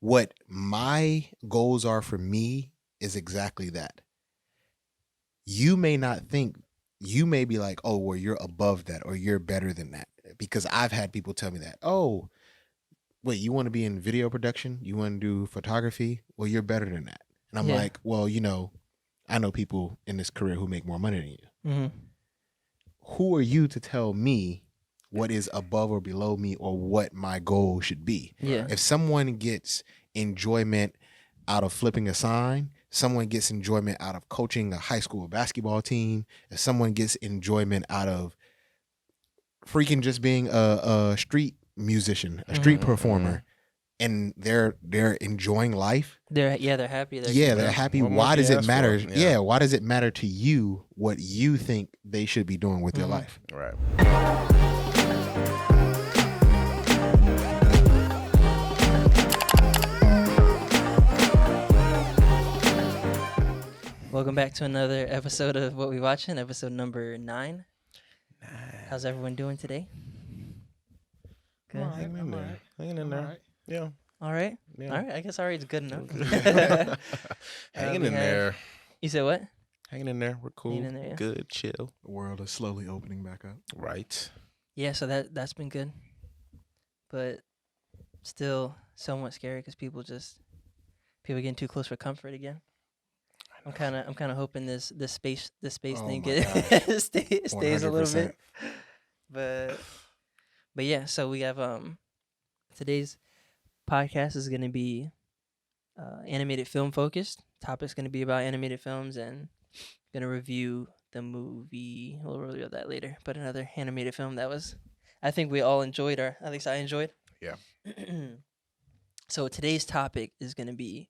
what my goals are for me is exactly that. You may not think, you may be like, oh, well, you're above that or you're better than that. Because I've had people tell me that, oh, wait, you want to be in video production? You want to do photography? Well, you're better than that. And I'm like, well, I know people in this career who make more money than you. Mm-hmm. Who are you to tell me what is above or below me or what my goal should be? Yeah. If someone gets enjoyment out of flipping a sign, someone gets enjoyment out of coaching a high school basketball team, if someone gets enjoyment out of freaking just being a street musician, a street performer, and they're enjoying life. They're happy. They're happy. Why does it matter? Yeah, why does it matter to you what you think they should be doing with their life? Right. Welcome back to another episode of What We Watching, episode number 9. How's everyone doing today? Good. Hanging in there. Right. Yeah. All right. Yeah. All right. I guess all right is good enough. Hanging in there. You said what? Hanging in there. We're cool. Hanging in there, yeah. Good. Chill. The world is slowly opening back up. Right. Yeah. So that's been good, but still somewhat scary because people getting too close for comfort again. I'm kind of hoping this space thing stays a little bit. But yeah, so we have today's podcast is going to be animated film focused. Topic's going to be about animated films and going to review the movie. We'll review that later. But another animated film that I think we all enjoyed, or at least I enjoyed. Yeah. So today's topic is going to be,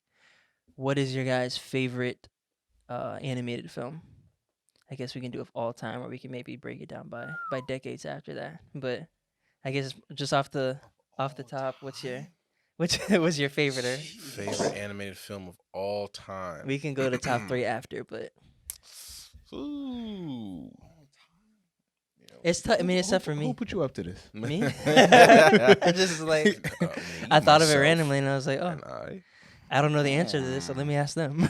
what is your guys' favorite animated film? I guess we can do it of all time, or we can maybe break it down by decades after that. But I guess just off the top, what's your favorite? Or Favorite animated film of all time. we can go to top 3 after, but Ooh. it's tough. I mean, it's tough for Who me. put you up to this? Me? I just like I thought of it myself, randomly, and I was like, oh, and I don't know the answer to this, so let me ask them.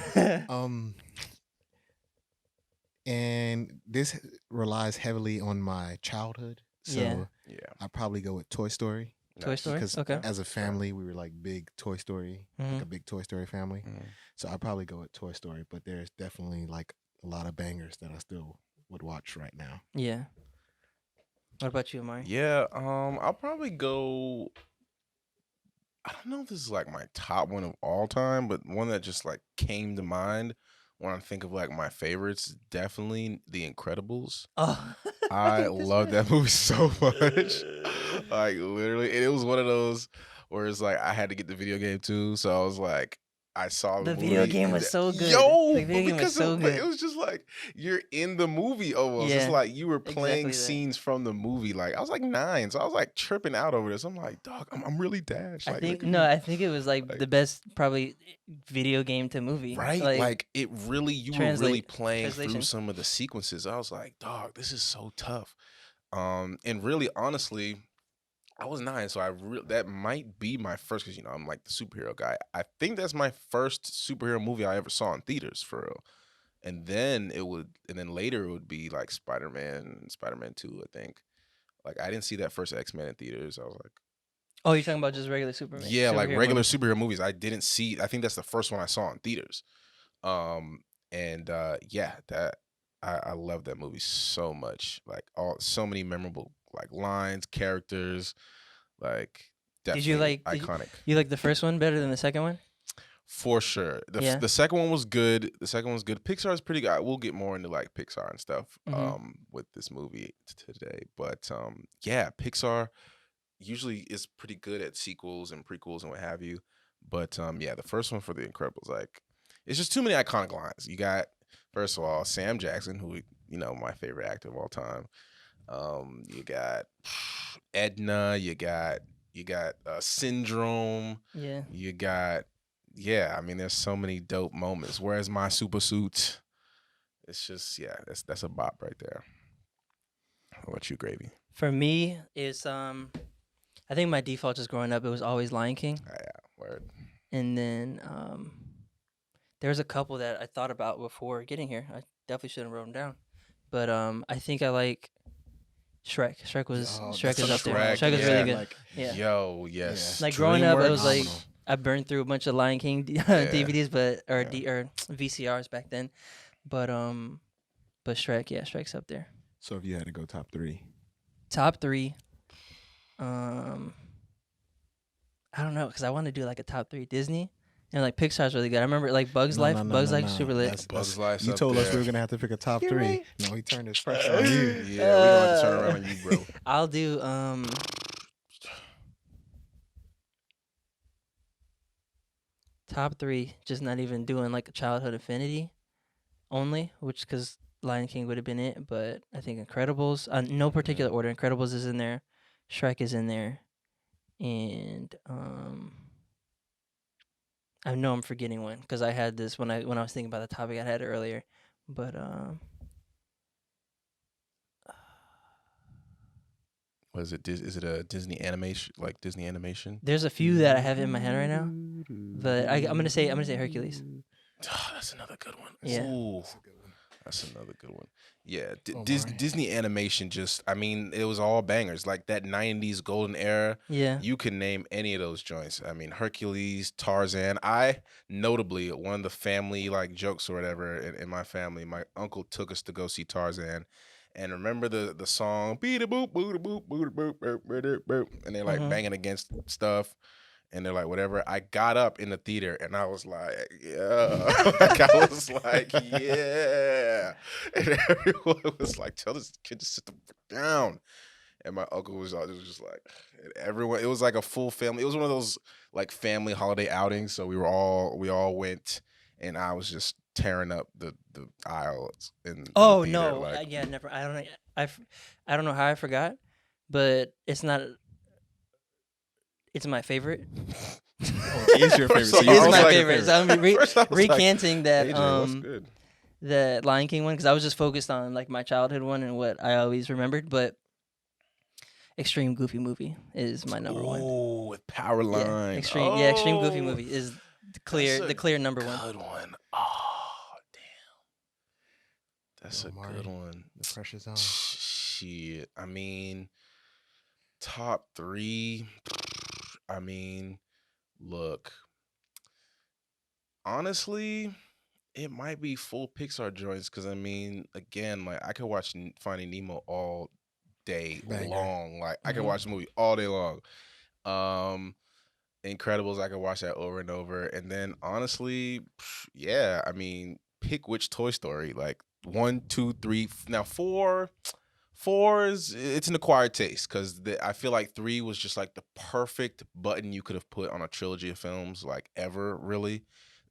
And this relies heavily on my childhood. So Yeah. I probably go with Toy Story. Toy Story? Because Okay. as a family, we were like big Toy Story, like Mhm. a big Toy Story family. So I probably go with Toy Story, but there's definitely like a lot of bangers that I still would watch right now. Yeah. What about you, Amari? Yeah, I'll probably go. I don't know if this is like my top one of all time, but one that just like came to mind when I think of like my favorites, definitely The Incredibles. Oh, I love that movie so much. Like literally, and it was one of those where it's like I had to get the video game too, so I was like, I saw The the video movie, game was so good. Yo, The video game was because so good. it was just like you're in the movie almost. Yeah, It's like you were playing exactly that. scenes from the movie. Like I was like 9, so I was like tripping out over this. I'm like, dog, I'm really dashed. I Like, think look at me. I think it was like the best probably video game to movie. Right, like it really, you were really translate- playing translation. through some of the sequences. I was like, dog, this is so tough. And really, honestly, I was 9, so that might be my first, because I'm like the superhero guy. I think that's my first superhero movie I ever saw in theaters, for real. And then later it would be like Spider-Man 2, I think. Like I didn't see that first X-Men in theaters. I was like, Oh, you're talking about just regular Superman? yeah, like superhero regular movies. superhero movies. I didn't see. I think that's the first one I saw in theaters. Yeah, that I love that movie so much. Like so many memorable like lines, characters. Like Did you definitely like iconic You like the first one better than the second one? for sure. Yeah. The second one was good. Pixar is pretty good. We'll get more into like Pixar and stuff with this movie today. But yeah, Pixar usually is pretty good at sequels and prequels and what have you. But yeah, the first one for The Incredibles, like it's just too many iconic lines. You got, first of all, Sam Jackson, who my favorite actor of all time. You got Edna. You got Syndrome. Yeah. You got, yeah. I mean, there's so many dope moments. Whereas My Super Suit, it's just, yeah, that's a bop right there. How about you, Gravy? For me, it's I think my default just growing up, it was always Lion King. Yeah, word. And then there was a couple that I thought about before getting here. I definitely should have wrote them down. But I think I like Shrek. Oh, Shrek that's is such a up there. Shrek, Shrek is yeah. really good. Like, Yeah. Yo, yeah. yes. Like growing up, it was DreamWorks. like Phenomenal. I burned through a bunch of Lion King Yeah. DVDs, but or Yeah. or VCRs back then. But Shrek, yeah, Shrek's up there. So if you had to go top 3, Top 3. I don't know because I want to do like a top 3 Disney, and like Pixar's really good. I remember like Bugs no, Life. no, no, Bugs no, Life no. super lit. That's, Bugs Life's you up told us there. we were gonna have to pick a top You're 3. right. No, he turned his pressure on you. Yeah, we're gonna have to turn around on you, bro. I'll do top 3. Just not even doing like a childhood affinity only, which because Lion King would have been it. But I think Incredibles. No particular order. Incredibles is in there. Shrek is in there, and I know I'm forgetting one because I had this when I was thinking about the topic. I had it earlier, but What is it? Is it a Disney animation? Like Disney animation? there's a few that I have in my head right now. But I'm gonna say Hercules. Oh, that's another good one. Yeah. Ooh, that's another good one. Yeah, Oh, my. Disney animation just, I mean, it was all bangers. Like that 90s golden era, Yeah. you can name any of those joints. I mean, Hercules, Tarzan. I, notably, one of the family like jokes or whatever in my family, my uncle took us to go see Tarzan. And remember the song, beat a boop, boop, boop, boop, boop, boop, boop, boop, and they're like banging against stuff. And they're like, whatever. I got up in the theater and I was like, yeah. Like, I was like, yeah. And everyone was like, tell this kid to sit the fuck down. And my uncle was just like, and everyone, it was like a full family. It was one of those like family holiday outings. So we all went, and I was just tearing up the aisles in Oh the theater. no. Like, Yeah. Never. I don't know. I don't know how I forgot, but it's not. It's my favorite. It is your favorite. First So off, you It's I was my like- favorite. So I'm First I was like, recanting that AJ, what's good? the Lion King one because I was just focused on like my childhood one and what I always remembered. But Extreme Goofy Movie is my number one. Oh, with Powerline. Yeah, Extreme Goofy Oh, Movie is that's the a clear number one. Good one. Oh, damn. That's Oh, a Mari, good one. the pressure's on. Shit. I mean, top 3. I mean, look. Honestly, it might be full Pixar joints because I mean, again, like I could watch Finding Nemo all day Banger. long. Like I could watch the movie all day long. Incredibles, I could watch that over and over. And then honestly, yeah, I mean, pick which Toy Story. Like 1, 2, 3. Now 4. 4 is it's an acquired taste because I feel like 3 was just like the perfect button you could have put on a trilogy of films, like ever really.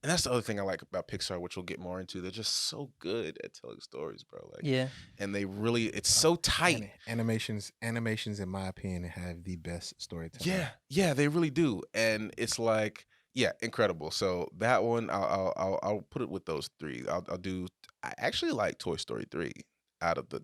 And that's the other thing I like about Pixar, which we'll get more into. They're just so good at telling stories, bro. Like, Yeah. and they really, it's so tight. Animations, in my opinion, have the best storytelling. Yeah, they really do, and it's like, yeah, incredible. So that one, I'll put it with those 3. I'll do. I actually like Toy Story 3 out of the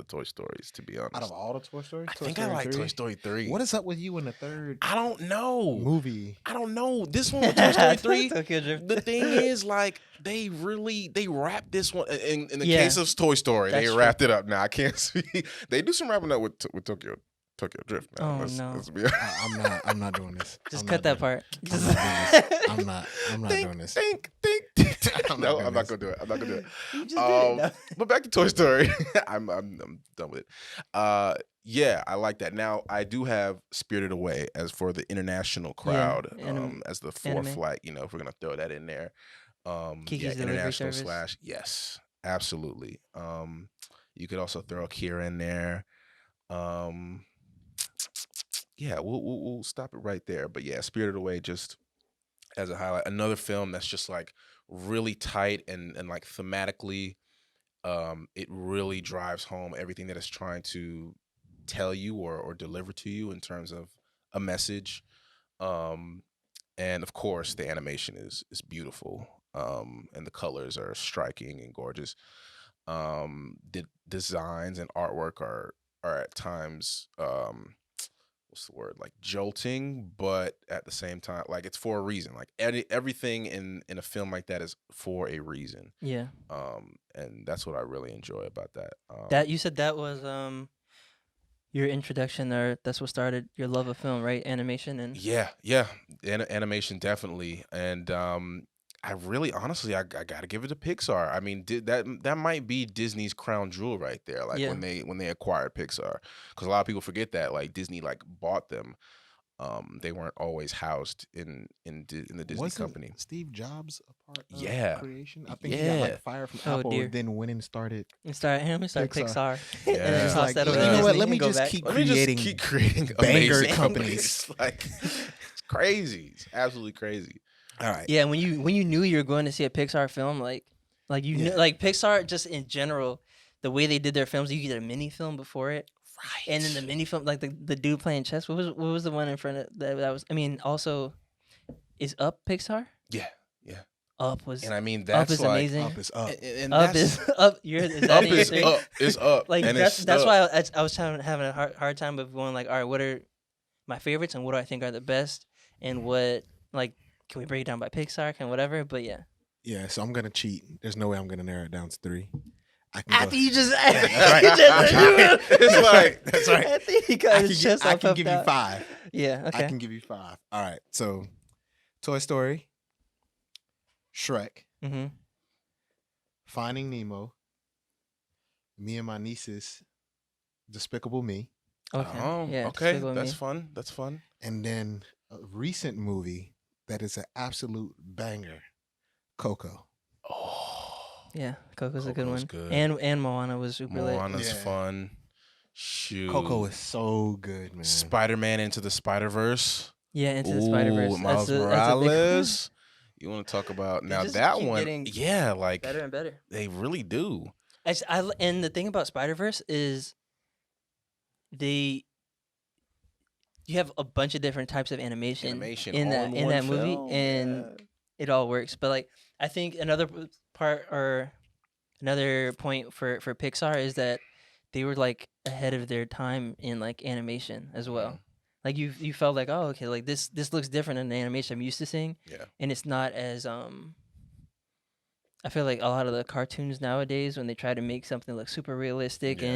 Toy Stories, to be honest. Out of all the Toy Stories, I think I like 3? Toy Story 3. What is up with you in the third I don't know. movie? I don't know. This one with Toy Story 3, Tokyo Drift. the thing is, like, they wrapped this one in the Yeah, case of Toy Story, they that's true. wrapped it up. Now I can't speak. They do some wrapping up with Tokyo Drift. Now. Oh, no. Let's be I'm not doing this. Just I'm cut not that part. I'm not doing this. think. I'm not No, doing I'm not this. gonna do it. I'm not gonna do it. You just did it. No. But back to Toy Story. I'm done with it. Yeah, I like that. Now I do have Spirited Away as for the international crowd, as the fourth flight. You know, if we're gonna throw that in there. Kiki's Delivery international Service. / yes, absolutely. You could also throw Akira in there. Yeah, we'll stop it right there. But yeah, Spirited Away just as a highlight. Another film that's just like really tight and like thematically, it really drives home everything that it's trying to tell you or deliver to you in terms of a message. And of course, the animation is beautiful, and the colors are striking and gorgeous. The designs and artwork are at times what's the word, like jolting, but at the same time, like it's for a reason. Like everything in a film like that is for a reason. Yeah. And that's what I really enjoy about that. That you said that was your introduction, or that's what started your love of film, right? Animation and Yeah, animation definitely, and I really, honestly, I gotta give it to Pixar. I mean, that might be Disney's crown jewel right there. Like Yeah. when they acquired Pixar, because a lot of people forget that like Disney like bought them. They weren't always housed in the Disney Wasn't company. Steve Jobs a part of Yeah, creation? I think he got like yeah, fired from Oh Apple, dear. then went and started. And start Pixar. Pixar, and Yeah. then He's toss like, that you over know to what, Disney let me and go just back. keep Let me just creating keep creating banger amazing companies. movies. Like it's crazy. It's absolutely crazy. All right. Yeah, when you knew you were going to see a Pixar film, like you knew, Yeah. like Pixar just in general, the way they did their films, you get a mini film before it, Right. and then the mini film, like the dude playing chess. What was the one in front of that was? I mean, also, is Up Pixar? Yeah. Up was And I mean Up that's is like amazing. Up is up. and Up that's is Up. Is that up in your is three? up. It's up. Like and that's it's why stuck. I was having a hard time of going like, all right, what are my favorites and what do I think are the best, and what, like, can we break it down by Pixar, can whatever? But yeah, Yeah, so I'm gonna cheat. There's no way I'm gonna narrow it down to 3. I can after go. you just right. you just- It's like That's right. after he got I his chest all can puffed give you out. 5. Yeah, I okay. can give you 5. All right. So, Toy Story, Shrek, Mm-hmm. Finding Nemo, me and my nieces, Despicable Me, Okay. Oh, Yeah. okay. Despicable That's Me. fun. That's fun. and then a recent movie that is an absolute banger, Coco. Oh, Yeah, Coco's a good Coco's one. good. And Moana was super lit. Moana's Yeah. fun. Shoot. Coco is so good, man. Spider-Man Into the Spider-Verse. Yeah, Into the Spider-Verse. Miles That's a big one. Morales. You want to talk about They now just that keep one? getting Yeah, like Better and better. they really do. And the thing about Spider-Verse is you have a bunch of different types of animation, Animation in all that in one movie, film, and yeah. it all works. But like, I think another part, or another point for Pixar, is that they were like ahead of their time in like animation as well. Mhm. Like you felt like, oh, okay, like this looks different than the animation I'm used to seeing, Yeah. and it's not as I feel like a lot of the cartoons nowadays, when they try to make something look super realistic Yeah.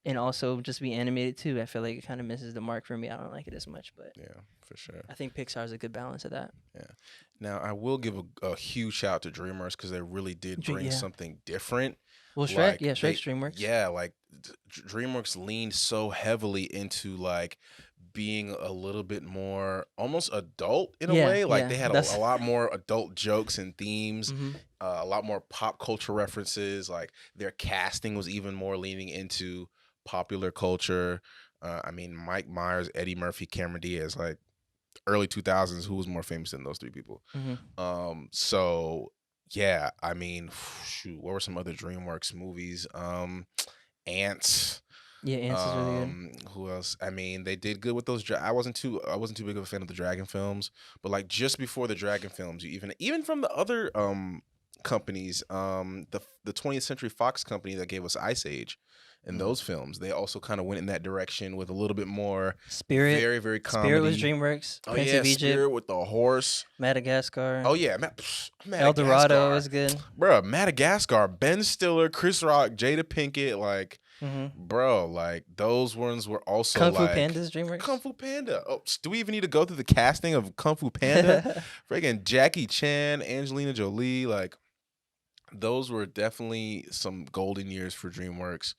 and also just be animated too, I feel like it kind of misses the mark for me. I don't like it as much, but Yeah, for sure. I think Pixar is a good balance of that. Now I will give a huge shout out to Dreamworks because they really did bring Yeah. something different. Well, Shrek, Like, yeah, Shrek's DreamWorks. Yeah, like DreamWorks leaned so heavily into like being a little bit more almost adult in a Yeah, way. Like yeah, they had that's- a lot more adult jokes and themes, Mhm. a lot more pop culture references. Like their casting was even more leaning into popular culture. I mean, Mike Myers, Eddie Murphy, Cameron Diaz, like early 2000s, who was more famous than those 3 people? Mhm. So yeah, I mean, shoot, what were some other DreamWorks movies? Ants. Yeah, Ants is really good. Who else? I mean, they did good with those. I wasn't too big of a fan of the Dragon films, but like just before the Dragon films, you even from the other companies, the 20th Century Fox company that gave us Ice Age, and those films, they also kind of went in that direction with a little bit more Spirit. very very comedy. Spirit was DreamWorks. Oh Prince yeah, of Egypt. Spirit with the horse. Madagascar. Oh yeah, El Dorado Madagascar. is good. Bro, Madagascar, Ben Stiller, Chris Rock, Jada Pinkett, like, Mm-hmm. bro, like those ones were also Kung Fu like Panda's DreamWorks. Kung Fu Panda. Oh, do we even need to go through the casting of Kung Fu Panda? Friggin' Jackie Chan, Angelina Jolie, like those were definitely some golden years for DreamWorks.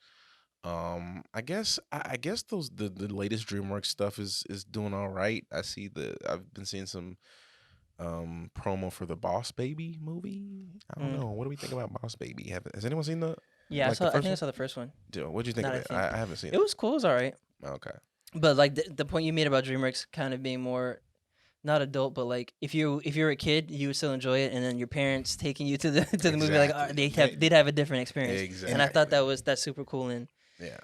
I guess those the latest DreamWorks stuff is doing all right. I've been seeing some promo for the Boss Baby movie. I don't know. What do we think about Boss Baby? Has anyone seen the Yeah, like the I first think I one? saw the first one. What'd you think Now of that it? I think. I haven't seen It was cool. It was all right. Okay. But like the point you made about DreamWorks kind of being more not adult, but like if you're a kid, you would still enjoy it, and then your parents taking you to the movie, like Exactly. they'd have a different experience. Exactly. And I thought that's super cool and Yeah.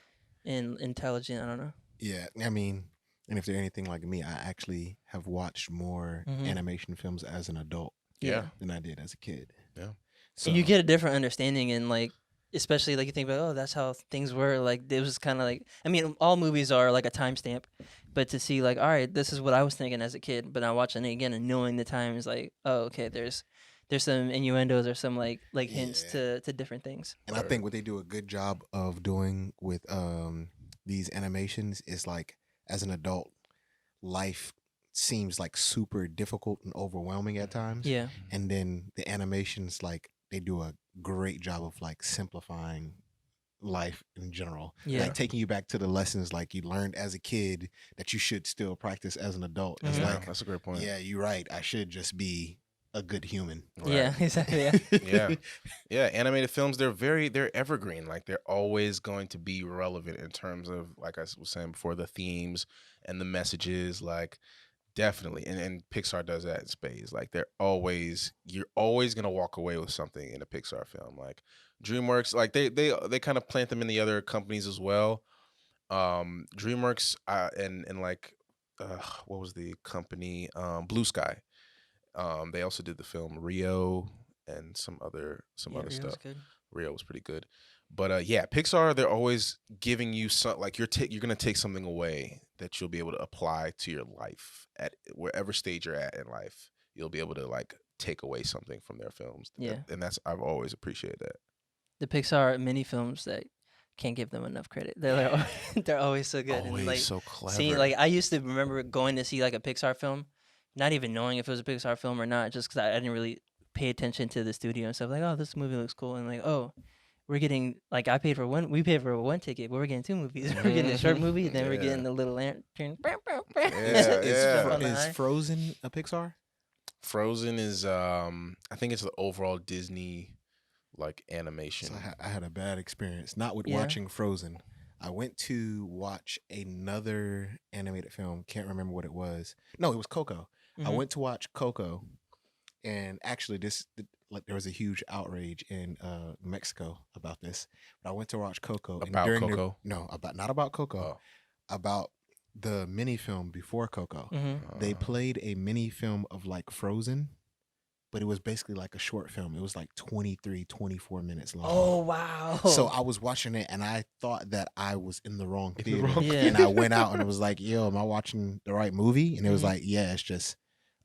intelligent. I don't know. Yeah, I mean, and if they're anything like me, I actually have watched more animation films as an adult Yeah. than I did as a kid. Yeah. So And you get a different understanding and like especially like you think about, oh, that's how things were. Like it was kind of like, I mean, all movies are like a timestamp, but to see like, all right, this is what I was thinking as a kid, but now watching it again and knowing the time is like, oh, okay, there's some innuendos or some like hints Yeah. to different things. And I think what they do a good job of doing with these animations is like, as an adult, life seems like super difficult and overwhelming at times. Yeah, And then the animations, like, they do a great job of like simplifying life in general, yeah, like taking you back to the lessons like you learned as a kid that you should still practice as an adult. It's Mhm. Yeah, like, that's a great point. yeah, you're right, I should just be a good human. yeah, Right. exactly. Yeah, Yeah. Yeah, animated films, they're evergreen. Like they're always going to be relevant in terms of, like I was saying before, the themes and the messages. Like definitely, and Pixar does that in spades. Like you're always gonna walk away with something in a Pixar film. Like DreamWorks, like they kind of plant them in the other companies as well. DreamWorks, and like what was the company? Blue Sky. They also did the film Rio and some yeah, other Rio's stuff. good. Rio was pretty good. But yeah, Pixar, they're always giving you some, like you're gonna take something away that you'll be able to apply to your life at wherever stage you're at in life. You'll be able to like take away something from their films. Yeah, And that's, I've always appreciated that. the Pixar mini films that can't give them enough credit. They're like, they're always so good. And Always like so seeing, clever. like I used to remember going to see like a Pixar film, not even knowing if it was a Pixar film or not, just because I didn't really pay attention to the studio and stuff. Like, oh, this movie looks cool, and like, oh, we're getting like I paid for one. We paid for one ticket, but we're getting two movies. We're getting a short movie, then we're Yeah. getting the little lantern. Is, Yeah, is, yeah. Fro- On the is high. Frozen a Pixar? Frozen is I think it's the overall Disney like animation. So I had a bad experience, not with Yeah. watching Frozen. I went to watch another animated film. Can't remember what it was. No, it was Coco. I Mhm. went to watch Coco, and actually, like there was a huge outrage in Mexico about this. But I went to watch Coco, and About during Coco? no, about not about Coco, Oh. about the mini film before Coco. Mhm. They played a mini film of like Frozen, but it was basically like a short film. It was like 23, 24 minutes long. Oh wow. So I was watching it and I thought that I was in the wrong In the theater. wrong Yeah. And I went out and it was like, yo, am I watching the right movie? And it was Mhm. like, yeah, it's just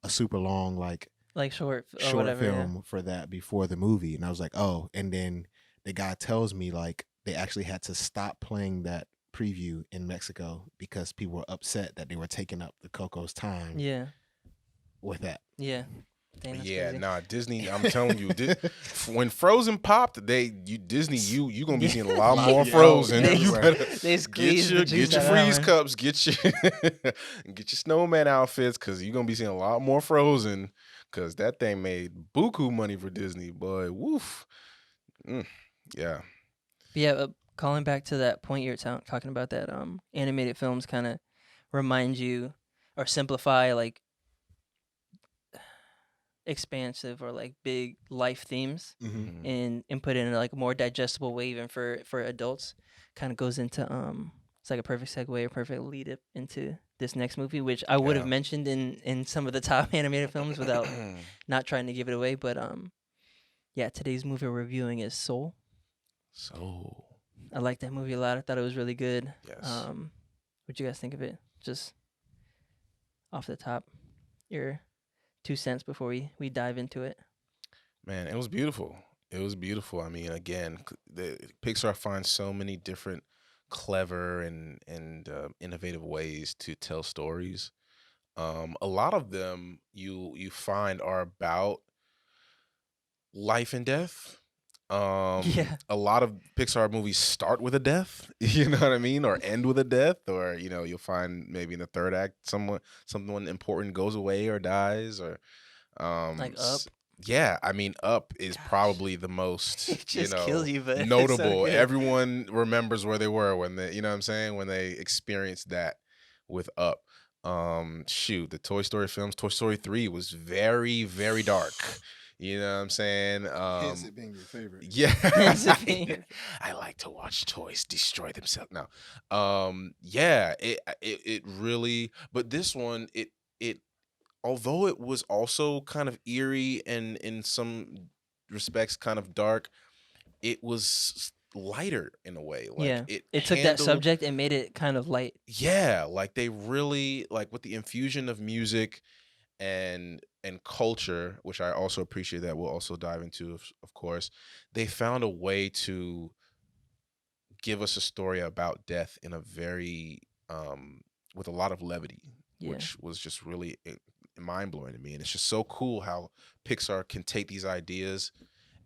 a super long, like like short or short whatever. yeah. film for that before the movie. And I was like, oh. And then the guy tells me like they actually had to stop playing that preview in Mexico because people were upset that they were taking up the Coco's time Yeah. with that. Yeah. Dang, that's Yeah, crazy. nah, Disney. I'm telling you, when Frozen popped, Disney, you gonna be seeing a lot Lot- more yeah, Frozen. they- You better They squeeze the get juice your out of that freeze one. cups, get your snowman outfits, because you're gonna be seeing a lot more Frozen. Because that thing made buku money for Disney, boy. Woof. Yeah. But yeah, calling back to that point you're talking about, that animated films kind of remind you or simplify like expansive or like big life themes Mm-hmm. and put it in like a more digestible way even for adults. Kind of goes into it's like a perfect segue or perfect lead up into this next movie, which I would have Yeah. mentioned in some of the top animated films without not trying to give it away. But yeah, today's movie we're reviewing is Soul. So, I liked that movie a lot. I thought it was really good. yes. What'd you guys think of it? Just off the top, your 2 cents before we dive into it. Man, it was beautiful. It was beautiful. I mean, again, the Pixar finds so many different clever and innovative ways to tell stories. A lot of them you find are about life and death. Yeah. A lot of Pixar movies start with a death, you know what I mean, or end with a death, or you'll find maybe in the third act someone important goes away or dies, or Like Up. Yeah, I mean, Up is Gosh. probably the most It just kills you, but it's so notable. good. Everyone remembers where they were when they, you know what I'm saying, when they experienced that with Up. Shoot, the Toy Story films, Toy Story 3 was very, very dark. You know what I'm saying? Hence it being your favorite. Yeah. Hence it being your- I like to watch toys destroy themselves. No. Yeah, it really, but this one, it although it was also kind of eerie and in some respects kind of dark, it was lighter in a way. Like Yeah. it It took that handled, subject and made it kind of light. yeah, like they really, like with the infusion of music and culture, which I also appreciate that we'll also dive into, of course. They found a way to give us a story about death in a very with a lot of levity, Yeah. which was just really mind blowing to me. And it's just so cool how Pixar can take these ideas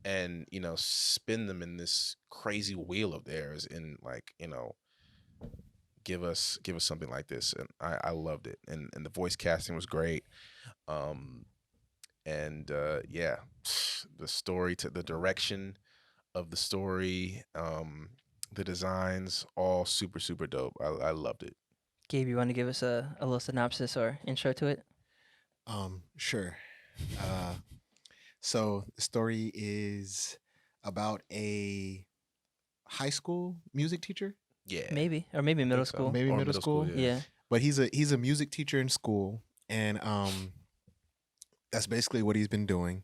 and spin them in this crazy wheel of theirs, and like give us something like this. And I loved it, and the voice casting was great. Um, and yeah, the story, to the direction of the story, the designs, all super super dope. I loved it. Gabe, you want to give us a little synopsis or intro to it? Sure. Uh, so the story is about a high school music teacher, Yeah, Maybe. Or maybe I middle think so. school. maybe Or middle middle school. school, Yeah. Yeah. but he's a music teacher in school, and that's basically what he's been doing.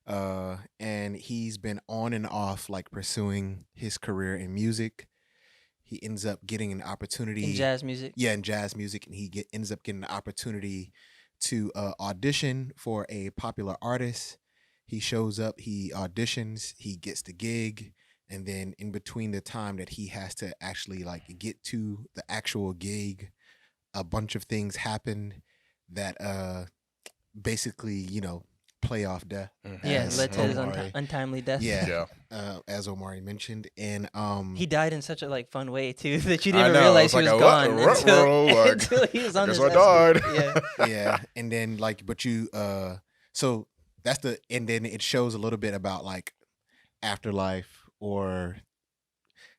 And he's been on and off like pursuing his career in music. He ends up getting an opportunity In jazz music. yeah, in jazz music, and ends up getting an opportunity to audition for a popular artist. He shows up, he auditions, he gets the gig, and then in between the time that he has to actually like get to the actual gig, a bunch of things happen that basically play off death, Yeah, as led to his Omari, untimely death. yeah, Yeah. as Omari mentioned, and He died in such a like fun way too that you I didn't know. realize It's he like was a gone until, like, until he was I on guess his I died. escort. Yeah. yeah, and then like, but you, so that's the, and then it shows a little bit about like afterlife, or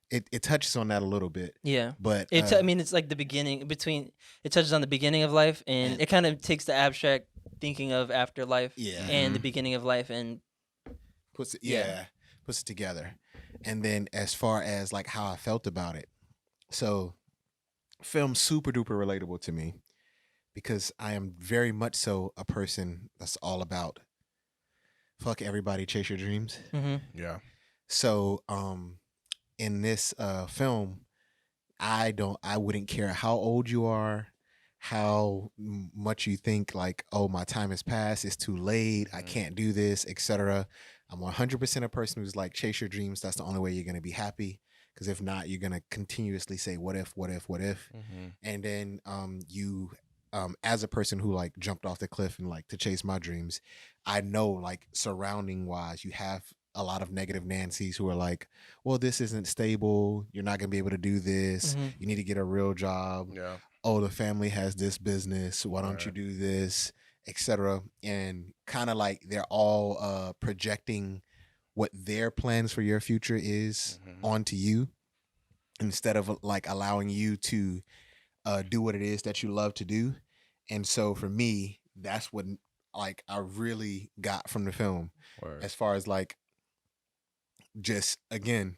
it touches on that a little bit, Yeah. but I mean, it's like the beginning between. It touches on the beginning of life, and it kind of takes the abstract thinking of afterlife yeah, and the Mhm. beginning of life, and puts it, Yeah. yeah, puts it together. And then as far as like how I felt about it, so film super duper relatable to me, because I am very much so a person that's all about fuck everybody, chase your dreams. Yeah. So in this film, I wouldn't care how old you are, how much you think like, oh, my time has passed, it's too late, I Mhm. can't do this, etc. I'm 100% a person who's like, chase your dreams. That's the only way you're going to be happy. Because if not, you're going to continuously say, what if, what if, what if? Mhm. And then you, as a person who like jumped off the cliff and like to chase my dreams, I know like surrounding wise, you have a lot of negative Nancy's who are like, well, this isn't stable. You're not going to be able to do this. Mhm. You need to get a real job. Yeah. Oh, the family has this business. Why don't you Right. do this, etc. And kind of like they're all projecting what their plans for your future is Mhm. onto you, instead of like allowing you to do what it is that you love to do. And so for me, that's what like I really got from the film, Word. as far as like, just again,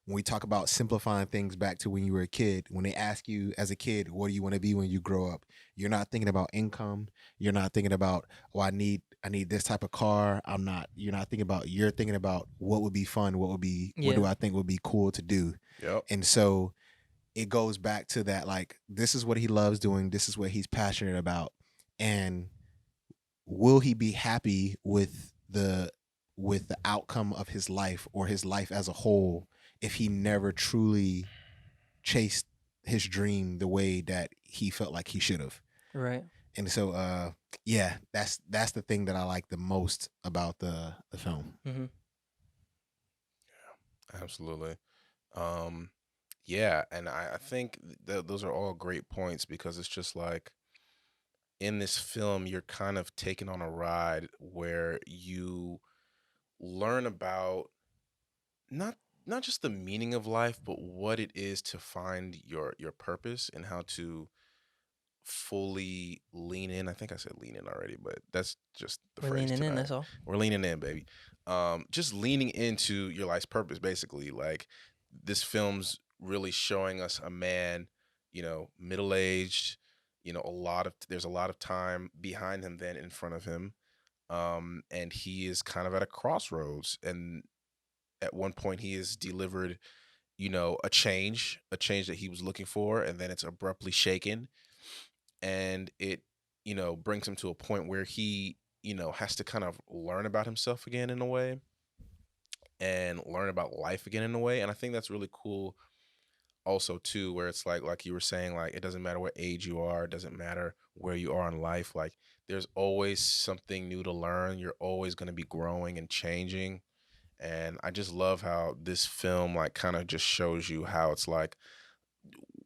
when we talk about simplifying things back to when you were a kid, when they ask you as a kid, what do you want to be when you grow up? You're not thinking about income. You're not thinking about, oh, I need this type of car. You're not thinking about, you're thinking about what would be fun, what do Yeah. I think would be cool to do? Yep. And so it goes back to that, like, this is what he loves doing, this is what he's passionate about. And will he be happy with the outcome of his life, or his life as a whole, if he never truly chased his dream the way that he felt like he should have? Right. And so yeah, that's the thing that I like the most about the film. Mm-hmm. Absolutely. Um, yeah, and I think those are all great points, because it's just like in this film, you're kind of taken on a ride where you learn about not not just the meaning of life, but what it is to find your purpose, and how to fully lean in. I think I said lean in already, but that's just the We're phrase leaning in. tonight. That's all. We're leaning in, baby. Just leaning into your life's purpose, basically. Like this film's really showing us a man, middle aged. There's a lot of time behind him than in front of him, and he is kind of at a crossroads, and at one point he is delivered, a change that he was looking for, and then it's abruptly shaken, and it, brings him to a point where he, has to kind of learn about himself again in a way, and learn about life again in a way. And I think that's really cool also too, where it's like you were saying, like, it doesn't matter what age you are, it doesn't matter where you are in life, like there's always something new to learn. You're always going to be growing and changing. And I just love how this film like kind of just shows you how it's like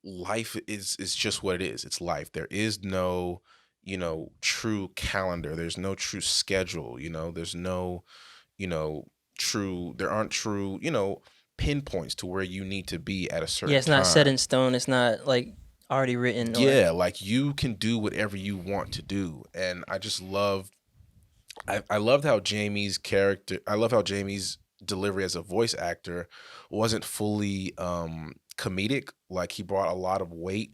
life is just what it is. It's life. There is no, true calendar. There's no true schedule. There's no, there aren't true, pinpoints to where you need to be at a certain Yeah, it's not set time. in stone. It's not like already written. Yeah, like you can do whatever you want to do. And I just love, I loved how Jamie's character, I love how Jamie's delivery as a voice actor wasn't fully comedic. Like he brought a lot of weight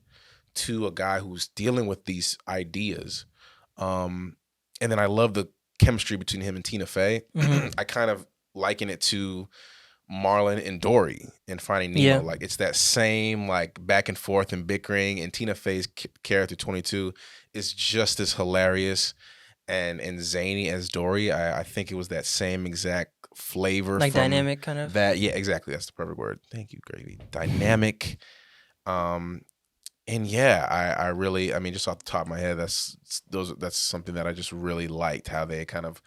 to a guy who's dealing with these ideas. And then I love the chemistry between him and Tina Fey. I kind of liken it to Marlon and Dory in Finding Nemo. Yeah. Like it's that same like back and forth and bickering, and Tina Fey's character 22 is just as hilarious and zany as Dory. I think it was that same exact flavor, like from dynamic kind of. that. Yeah, exactly. That's the perfect word. Thank you, Gravy. Dynamic. And yeah, I really, I mean, just off the top of my head, that's something that I just really liked, how they kind of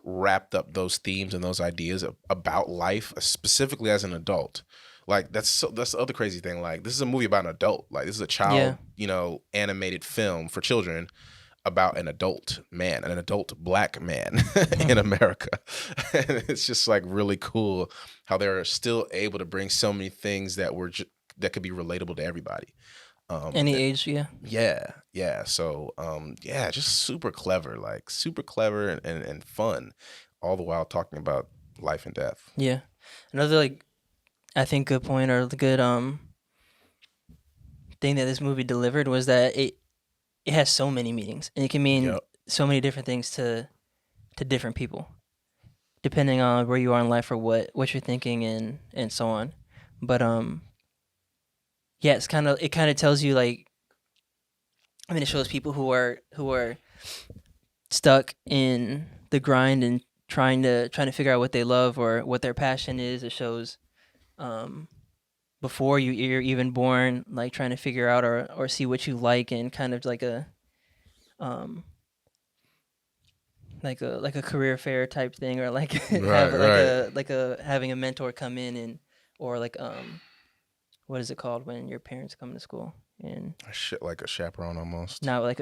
wrapped up those themes and those ideas about life, specifically as an adult. Like that's the other crazy thing. Like this is a movie about an adult. Like this is a child, animated film for children about an adult man, an adult black man in America. And it's just like really cool how they're still able to bring so many things that that could be relatable to everybody. Any age, yeah. Yeah. So, just super clever, like super clever and fun, all the while talking about life and death. Yeah. Another like, I think good point or the good thing that this movie delivered was that it has so many meanings, and it can mean so many different things to different people, depending on where you are in life or what you're thinking and so on. But yeah, it kind of tells you like, I mean, it shows people who are stuck in the grind and trying to figure out what they love or what their passion is. It shows before you're even born, like trying to figure out or see what you like, and kind of like a like a career fair type thing, or like having a mentor come in, and or like what is it called when your parents come to school and like a chaperone almost. No, like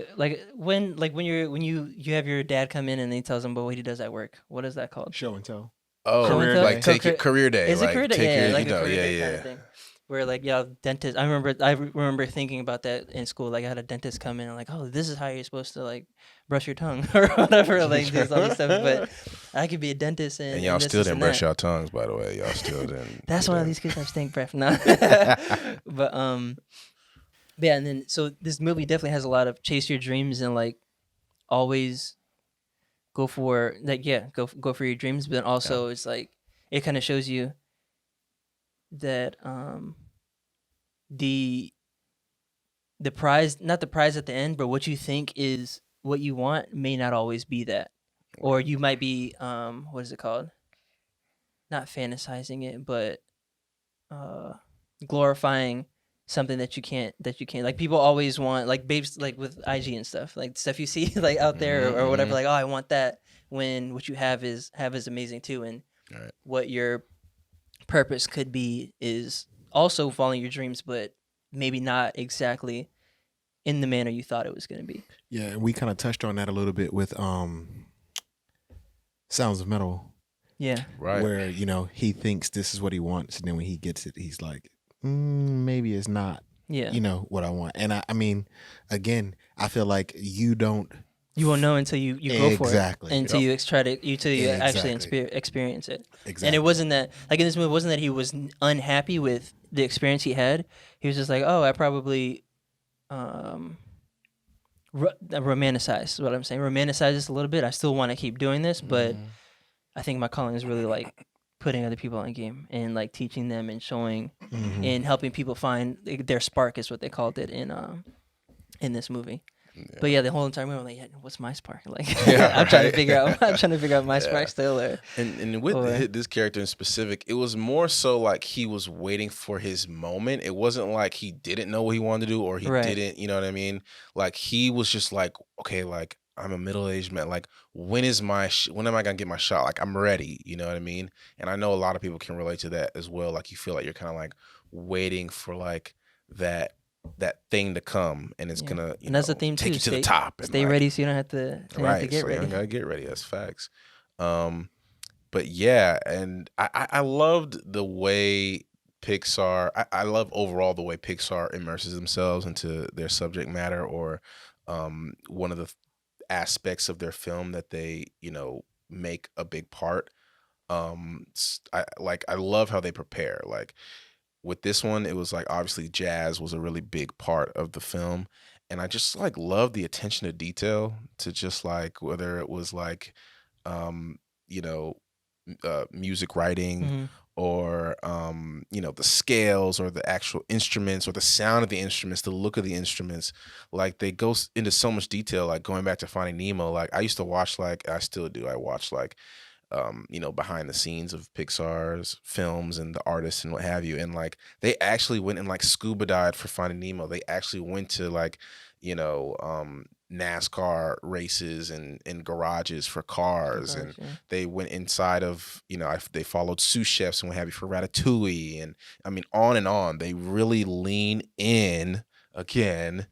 when you have your dad come in and he tells them about what he does at work. What is that called? Show and tell. Oh, Career like day. take your career day. Is it career day? Yeah, like a career day kind yeah. of thing. Where like dentist. I remember thinking about that in school. Like I had a dentist come in and like, oh, this is how you're supposed to like brush your tongue or whatever. Like this all this stuff. But I could be a dentist and y'all still didn't brush that. your tongues, by the way. Y'all still didn't. That's why these kids have stink breath. No. But yeah, and then so this movie definitely has a lot of chase your dreams and like always go for like go for your dreams, but then also it's like it kind of shows you that the prize, not the prize at the end, but what you think is what you want may not always be that, or you might be what is it called? Not fantasizing it, but glorifying something that you can't like. People always want like babes, like with IG and stuff, like stuff you see like out there or whatever, like, oh, I want that, when what you have is amazing too. And what your purpose could be is also following your dreams, but maybe not exactly in the manner you thought it was going to be. Yeah, and we kind of touched on that a little bit with Sounds of Metal. Yeah. Right. Where, he thinks this is what he wants, and then when he gets it, he's like, maybe it's not, what I want. And I mean, again, I feel like you won't know until you go for it. Until you actually experience it. Exactly. And it wasn't that, like in this movie, it wasn't that he was unhappy with the experience he had. He was just like, oh, I probably romanticize is what I'm saying. Romanticize this a little bit. I still want to keep doing this, but I think my calling is really like putting other people on game and like teaching them and showing Mhm. and helping people find their spark is what they called it in this movie. But yeah, the whole time I'm like, yeah, what's my spark? Like, Yeah, I'm trying to right. figure out. I'm trying to figure out my Yeah. spark still. And with Or- this character in specific, it was more so like he was waiting for his moment. It wasn't like he didn't know what he wanted to do or he Right. didn't, you know what I mean? Like he was just like, okay, like I'm a middle-aged man. Like when am I gonna get my shot? Like I'm ready, you know what I mean? And I know a lot of people can relate to that as well. Like you feel like you're kind of like waiting for like that thing to come, and it's Yeah. gonna, And that's the theme take too. you to the top. And Stay like, ready so you don't have to right, get so ready. you gotta get ready. That's facts. But yeah, and I loved the way Pixar. I love overall the way Pixar immerses themselves into their subject matter, or one of the aspects of their film that they make a big part. I love how they prepare. Like with this one, it was like obviously jazz was a really big part of the film, and I just like love the attention to detail, to just like whether it was like um you know music writing, Mm-hmm. or the scales, or the actual instruments, or the sound of the instruments, the look of the instruments. Like they go into so much detail. Like going back to Finding Nemo, like I used to watch, like I still do, I watch like behind the scenes of Pixar's films and the artists and what have you. And like they actually went and like scuba dived for Finding Nemo. They actually went to like, NASCAR races and garages for cars. And they went inside of, they followed sous chefs and what have you for Ratatouille. And I mean, on and on. They really lean in again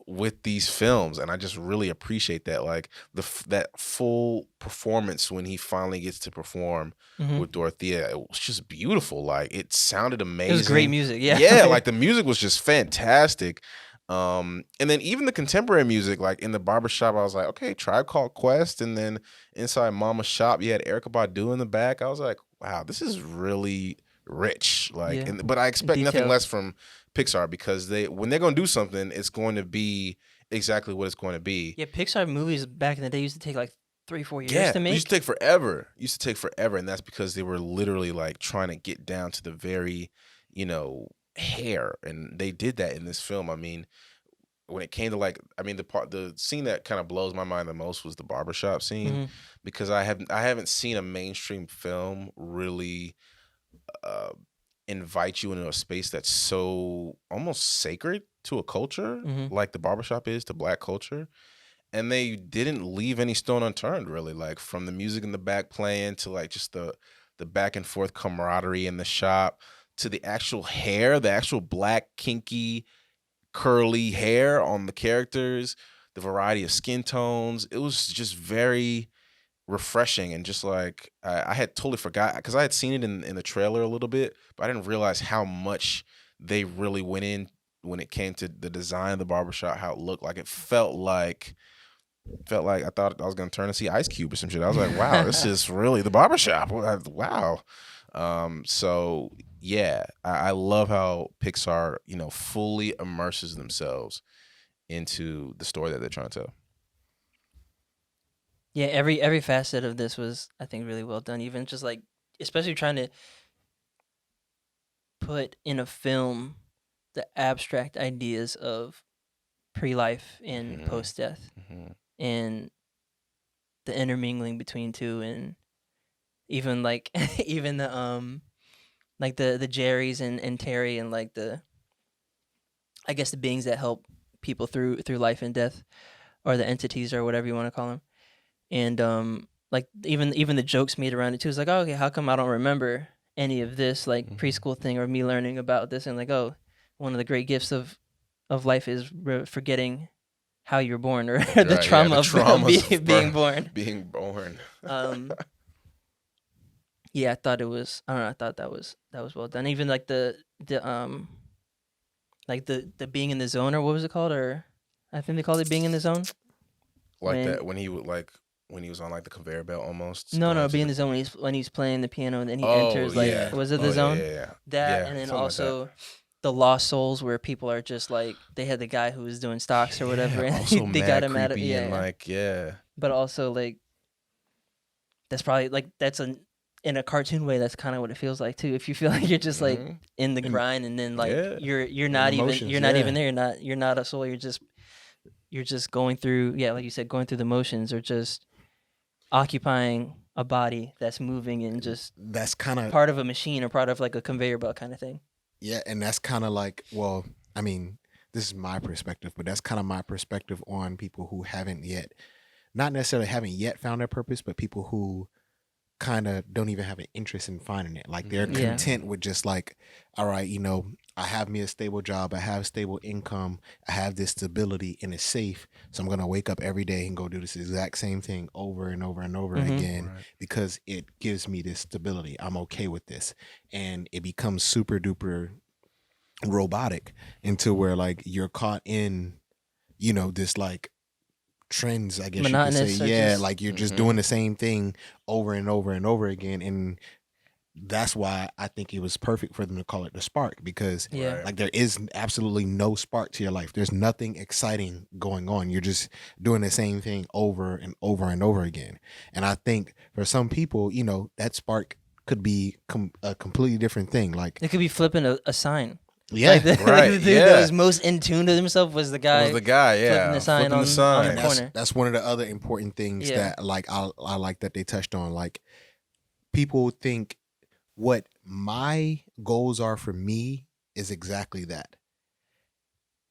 with these films, and I just really appreciate that. Like that full performance when he finally gets to perform Mm-hmm. with Dorothea, it was just beautiful. Like it sounded amazing. It was great music. Yeah. Yeah, like the music was just fantastic. And then even the contemporary music, like in the barbershop, I was like, okay, Tribe Called Quest. And then inside Mama's shop, you had Erykah Badu in the back. I was like, wow, this is really rich. Like, Yeah. but I expect nothing Detailed. less from Pixar, because when they're gonna do something, it's going to be exactly what it's going to be. Yeah, Pixar movies back in the day used to take like 3-4 years Yeah, to it make. used to take forever. And that's because they were literally like trying to get down to the very, hair, and they did that in this film. I mean, when it came to like, I mean, the scene that kind of blows my mind the most was the barbershop scene, Mm-hmm. because I haven't seen a mainstream film really invite you into a space that's so almost sacred to a culture, Mm-hmm. like the barbershop is to Black culture. And they didn't leave any stone unturned, really, like from the music in the back playing to like just the back and forth camaraderie in the shop, to the actual hair, the actual black kinky curly hair on the characters, the variety of skin tones. It was just very refreshing, and just like I had totally forgot, because I had seen it in the trailer a little bit, but I didn't realize how much they really went in when it came to the design of the barbershop, how it looked. Like it felt like I thought I was gonna turn and see Ice Cube or some shit. I was like, wow, this is really the barbershop. Wow. So yeah, I love how Pixar, fully immerses themselves into the story that they're trying to tell. Yeah, every facet of this was, I think, really well done. Even just like, especially trying to put in a film the abstract ideas of pre-life and Mhm. post-death, Mhm. and the intermingling between two, and even like even the like the Jerrys and Terry, and like I guess the beings that help people through life and death, or the entities, or whatever you want to call them. And like even the jokes made around it too. It's like, oh, okay, how come I don't remember any of this like Mhm. preschool thing, or me learning about this? And like, oh, one of the great gifts of life is forgetting how you're born, or the Right, trauma the of traumas of being born. being born. Yeah, I thought it was. I don't know. I thought that was well done. Even like the like the being in the zone, or what was it called? Or I think they called it being in the zone. Like When that when he would like when he was on like the conveyor belt almost. no, going to being in the- the zone when he's playing the piano, and then he Oh enters like yeah. was it Oh the zone? yeah. That, Yeah, and then something like that. also the lost souls, where people are just like, they had the guy who was doing stocks or whatever, Yeah, and also they mad got him out of creepy and like but also like that's probably like that's an in a cartoon way, that's kind of what it feels like too. If you feel like you're just like Mhm. in the And grind, and then like Yeah. you're and not even emotions, you're not yeah. even there. You're not a soul. You're just going through, yeah, like you said, going through the motions, or just occupying a body that's moving and just That's kind of part of a machine or part of like a conveyor belt kind of thing. yeah, and that's kind of like, well, I mean, this is my perspective, but that's kind of my perspective on people who haven't yet, not necessarily haven't yet found their purpose, but people who kind of don't even have an interest in finding it. Like they're Yeah. content with just like, all right, I have me a stable job, I have stable income, I have this stability and it's safe. So I'm gonna wake up every day and go do this exact same thing over and over and over Mhm. again Right. because it gives me this stability. I'm okay with this. And it becomes super duper robotic into where like you're caught in, this like trends, I guess you could say. Monotonous, or Yeah, just like you're just Mhm. doing the same thing over and over and over again. And that's why I think it was perfect for them to call it the spark, because yeah. Right. like there is absolutely no spark to your life. There's nothing exciting going on. You're just doing the same thing over and over and over again. And I think for some people, that spark could be a completely different thing. Like, It could be flipping a sign. yeah, Like like Right, the dude that yeah. was most in tune to himself was the It was guy the guy, flipping yeah, the sign flipping the on the sign. and that's corner. that's one of the other important things Yeah. that like I like that they touched on. Like people think what my goals are for me is exactly that.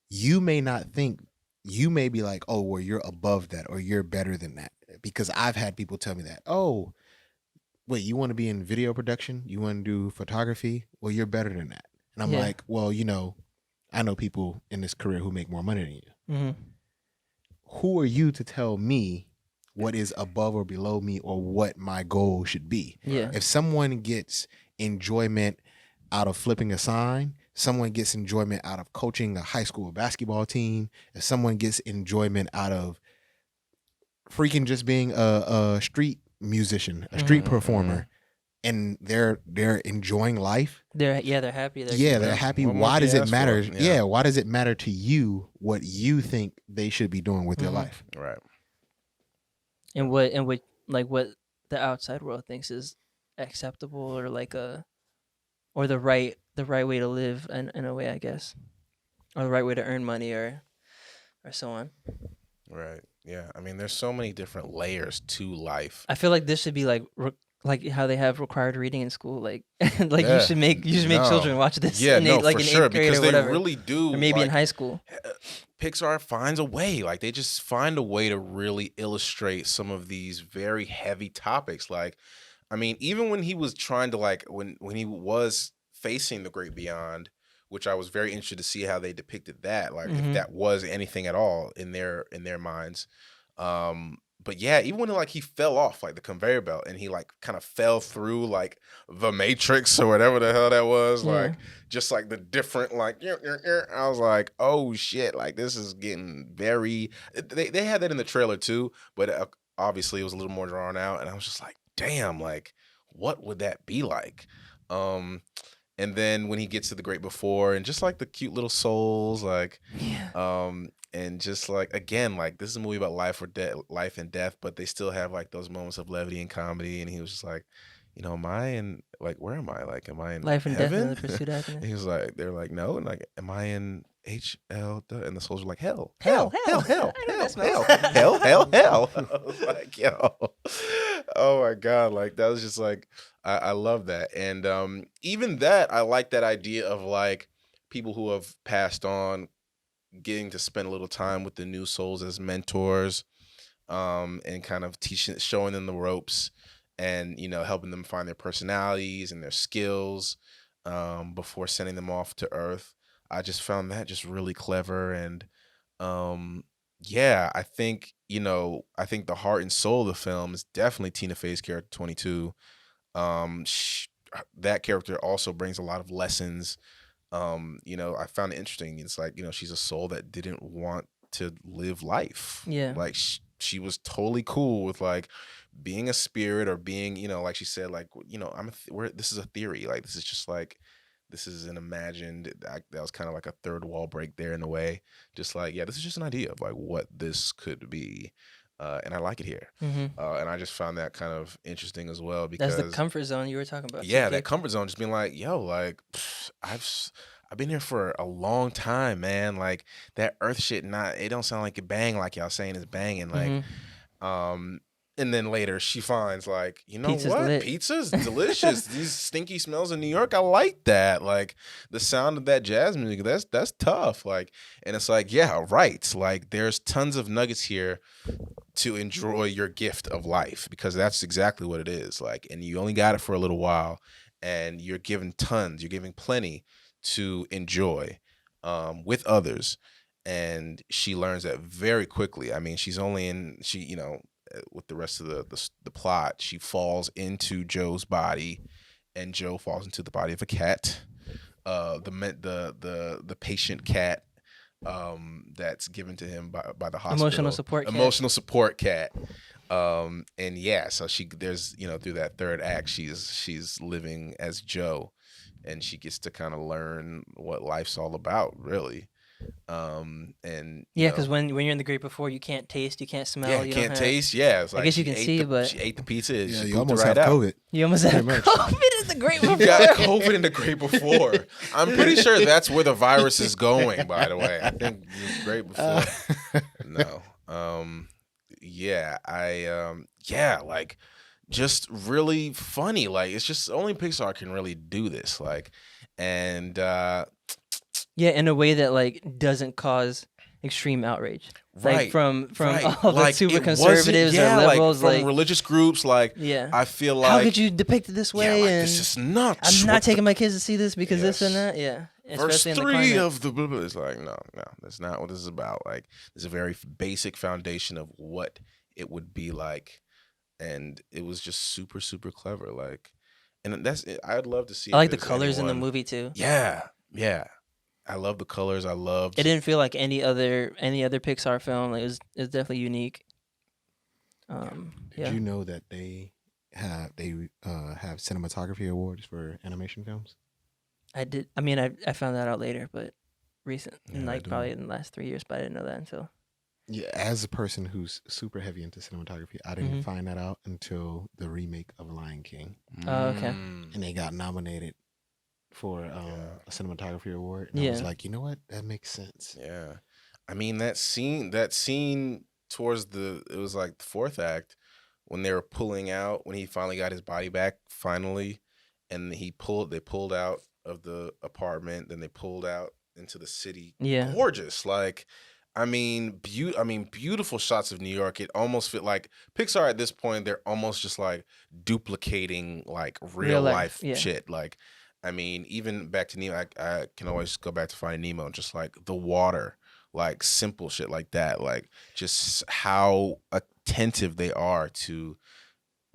You may not think, you may be like, oh, well, you're above that or you're better than that. Because I've had people tell me that, oh, wait, you want to be in video production? You want to do photography? Well, you're better than that. And I'm Yeah. like, well, I know people in this career who make more money than you. Mm-hmm. Who are you to tell me what is above or below me or what my goal should be? Yeah. If someone gets enjoyment out of flipping a sign, someone gets enjoyment out of coaching a high school basketball team, if someone gets enjoyment out of freaking just being a street musician, a street Mm-hmm. performer, and they're enjoying life, They're happy. They're yeah, they're content. happy. What more Why can does you it ask for? matter? Yeah, why does it matter to you what you think they should be doing with their Mm-hmm. life? Right. And what like what the outside world thinks is acceptable, or like or the right way to live in a way, I guess, or the right way to earn money, or so on. Right. Yeah. I mean, there's so many different layers to life. I feel like this should be like how they have required reading in school. Like like Yeah. you should make No. children watch this Yeah, in no, like for in sure. eighth grade Because or they whatever, really do or maybe in like high school. Pixar finds a way. Like they just find a way to really illustrate some of these very heavy topics. Like, I mean, even when he was trying to like when he was facing the great beyond, which I was very interested to see how they depicted that, like if Mm-hmm. that was anything at all in their minds. But yeah, even when like he fell off like the conveyor belt and he like kind of fell through like the Matrix or whatever the hell that was, Yeah. like just like the different like I was like, oh shit, like this is getting very. They had that in the trailer too, but obviously it was a little more drawn out, and I was just like, damn, like what would that be like? Um, and then when he gets to the great before and just like the cute little souls, like Yeah. and just like again, like this is a movie about life and death, but they still have like those moments of levity and comedy. And he was just like, am I in like where am I? Like, am I in Life and death and heaven? the pursuit of And happiness. he was like, they're like, no, and like, am I in HL? And the souls were like, hell, Hell, hell, hell, hell. hell, I know hell, that smell. hell, hell, hell, hell. I was like, yo, oh my god, like that was just like I love that. And even that, I like that idea of like people who have passed on getting to spend a little time with the new souls as mentors, and kind of showing them the ropes, and helping them find their personalities and their skills, before sending them off to Earth. I just found that just really clever. And yeah, I think the heart and soul of the film is definitely Tina Fey's character 22. That character also brings a lot of lessons. I found it interesting. It's like, she's a soul that didn't want to live life. Yeah. Like she was totally cool with like being a spirit, or being, like she said, like, this is a theory. Like, this is just like, this is an imagined, that was kind of like a third wall break there in a way. Just like, yeah, this is just an idea of like what this could be. and I like it here. Mm-hmm. And I just found that kind of interesting as well That's because the comfort zone you were talking about. yeah, too, that comfort zone, just being like, yo, like I've been here for a long time, man. Like that Earth shit, not it don't sound like it bang like y'all saying it's banging. Like, Mm-hmm. and then later she finds like, you know Pizza's what, lit. pizza's delicious. These stinky smells in New York, I like that. Like the sound of that jazz music, that's tough. Like, and it's like, yeah, right. Like there's tons of nuggets here to enjoy your gift of life because that's exactly what it is. Like, and you only got it for a little while, and you're given tons, you're giving plenty to enjoy with others. And she learns that very quickly. I mean, she's only in with the rest of the plot, she falls into Joe's body, and Joe falls into the body of a cat, the patient cat that's given to him by the hospital. Emotional support cat. And yeah, so there's through that third act she's living as Joe, and she gets to kind of learn what life's all about, really. And yeah, because when you're in the grade before, you can't taste, you can't smell, you can't taste. Yeah, it's like I guess you can see, but she ate the pizza. Yeah, she you almost have right COVID. You almost have COVID in the grade before. You got COVID in the grade before. I'm pretty sure that's where the virus is going. By the way, I think the grade before. No. Yeah, like just really funny. Like it's just only Pixar can really do this. Like, and yeah, in a way that like doesn't cause extreme outrage. Right, like from right. all like, the super conservatives or liberals, like from religious groups. Like, yeah, I feel like how could you depict it this way? Yeah, like, and this is nuts. I'm not taking my kids to see this because this and that. Yeah, Verse especially 3 of the blah, blah, it's like no, that's not what this is about. Like, there's a very basic foundation of what it would be like, and it was just super, super clever. Like, and that's it. I'd love to see. I like the colors in the movie too. Yeah. I love the colors. It didn't feel like any other Pixar film. Like, it was definitely unique. Did you know that they have cinematography awards for animation films? I did. I mean, I found that out later, but probably in the last 3 years. But I didn't know that until. Yeah, as a person who's super heavy into cinematography, I didn't find that out until the remake of Lion King. Oh, okay. And they got nominated for a cinematography award, and I was like, you know what, that makes sense. Yeah, I mean that scene towards it was like the fourth act when they were pulling out, when he finally got his body back finally, and they pulled out of the apartment, then they pulled out into the city. Yeah, gorgeous. Like, I mean, beautiful shots of New York. It almost felt like Pixar at this point. They're almost just like duplicating like real life shit. Like, I mean, even back to Nemo, I can always go back to Finding Nemo, just like the water, like simple shit like that, like just how attentive they are to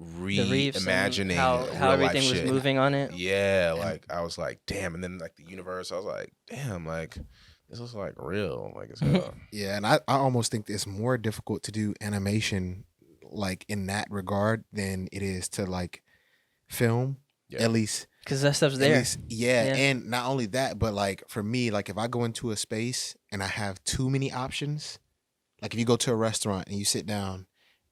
reimagining how everything was moving on it. Yeah, like I was like, damn, and then like the universe, I was like, damn, like this is like real, like it's yeah, and I almost think it's more difficult to do animation like in that regard than it is to like film, at least. Because that stuff's there. Yeah, and not only that, but like for me, like if I go into a space and I have too many options, like if you go to a restaurant and you sit down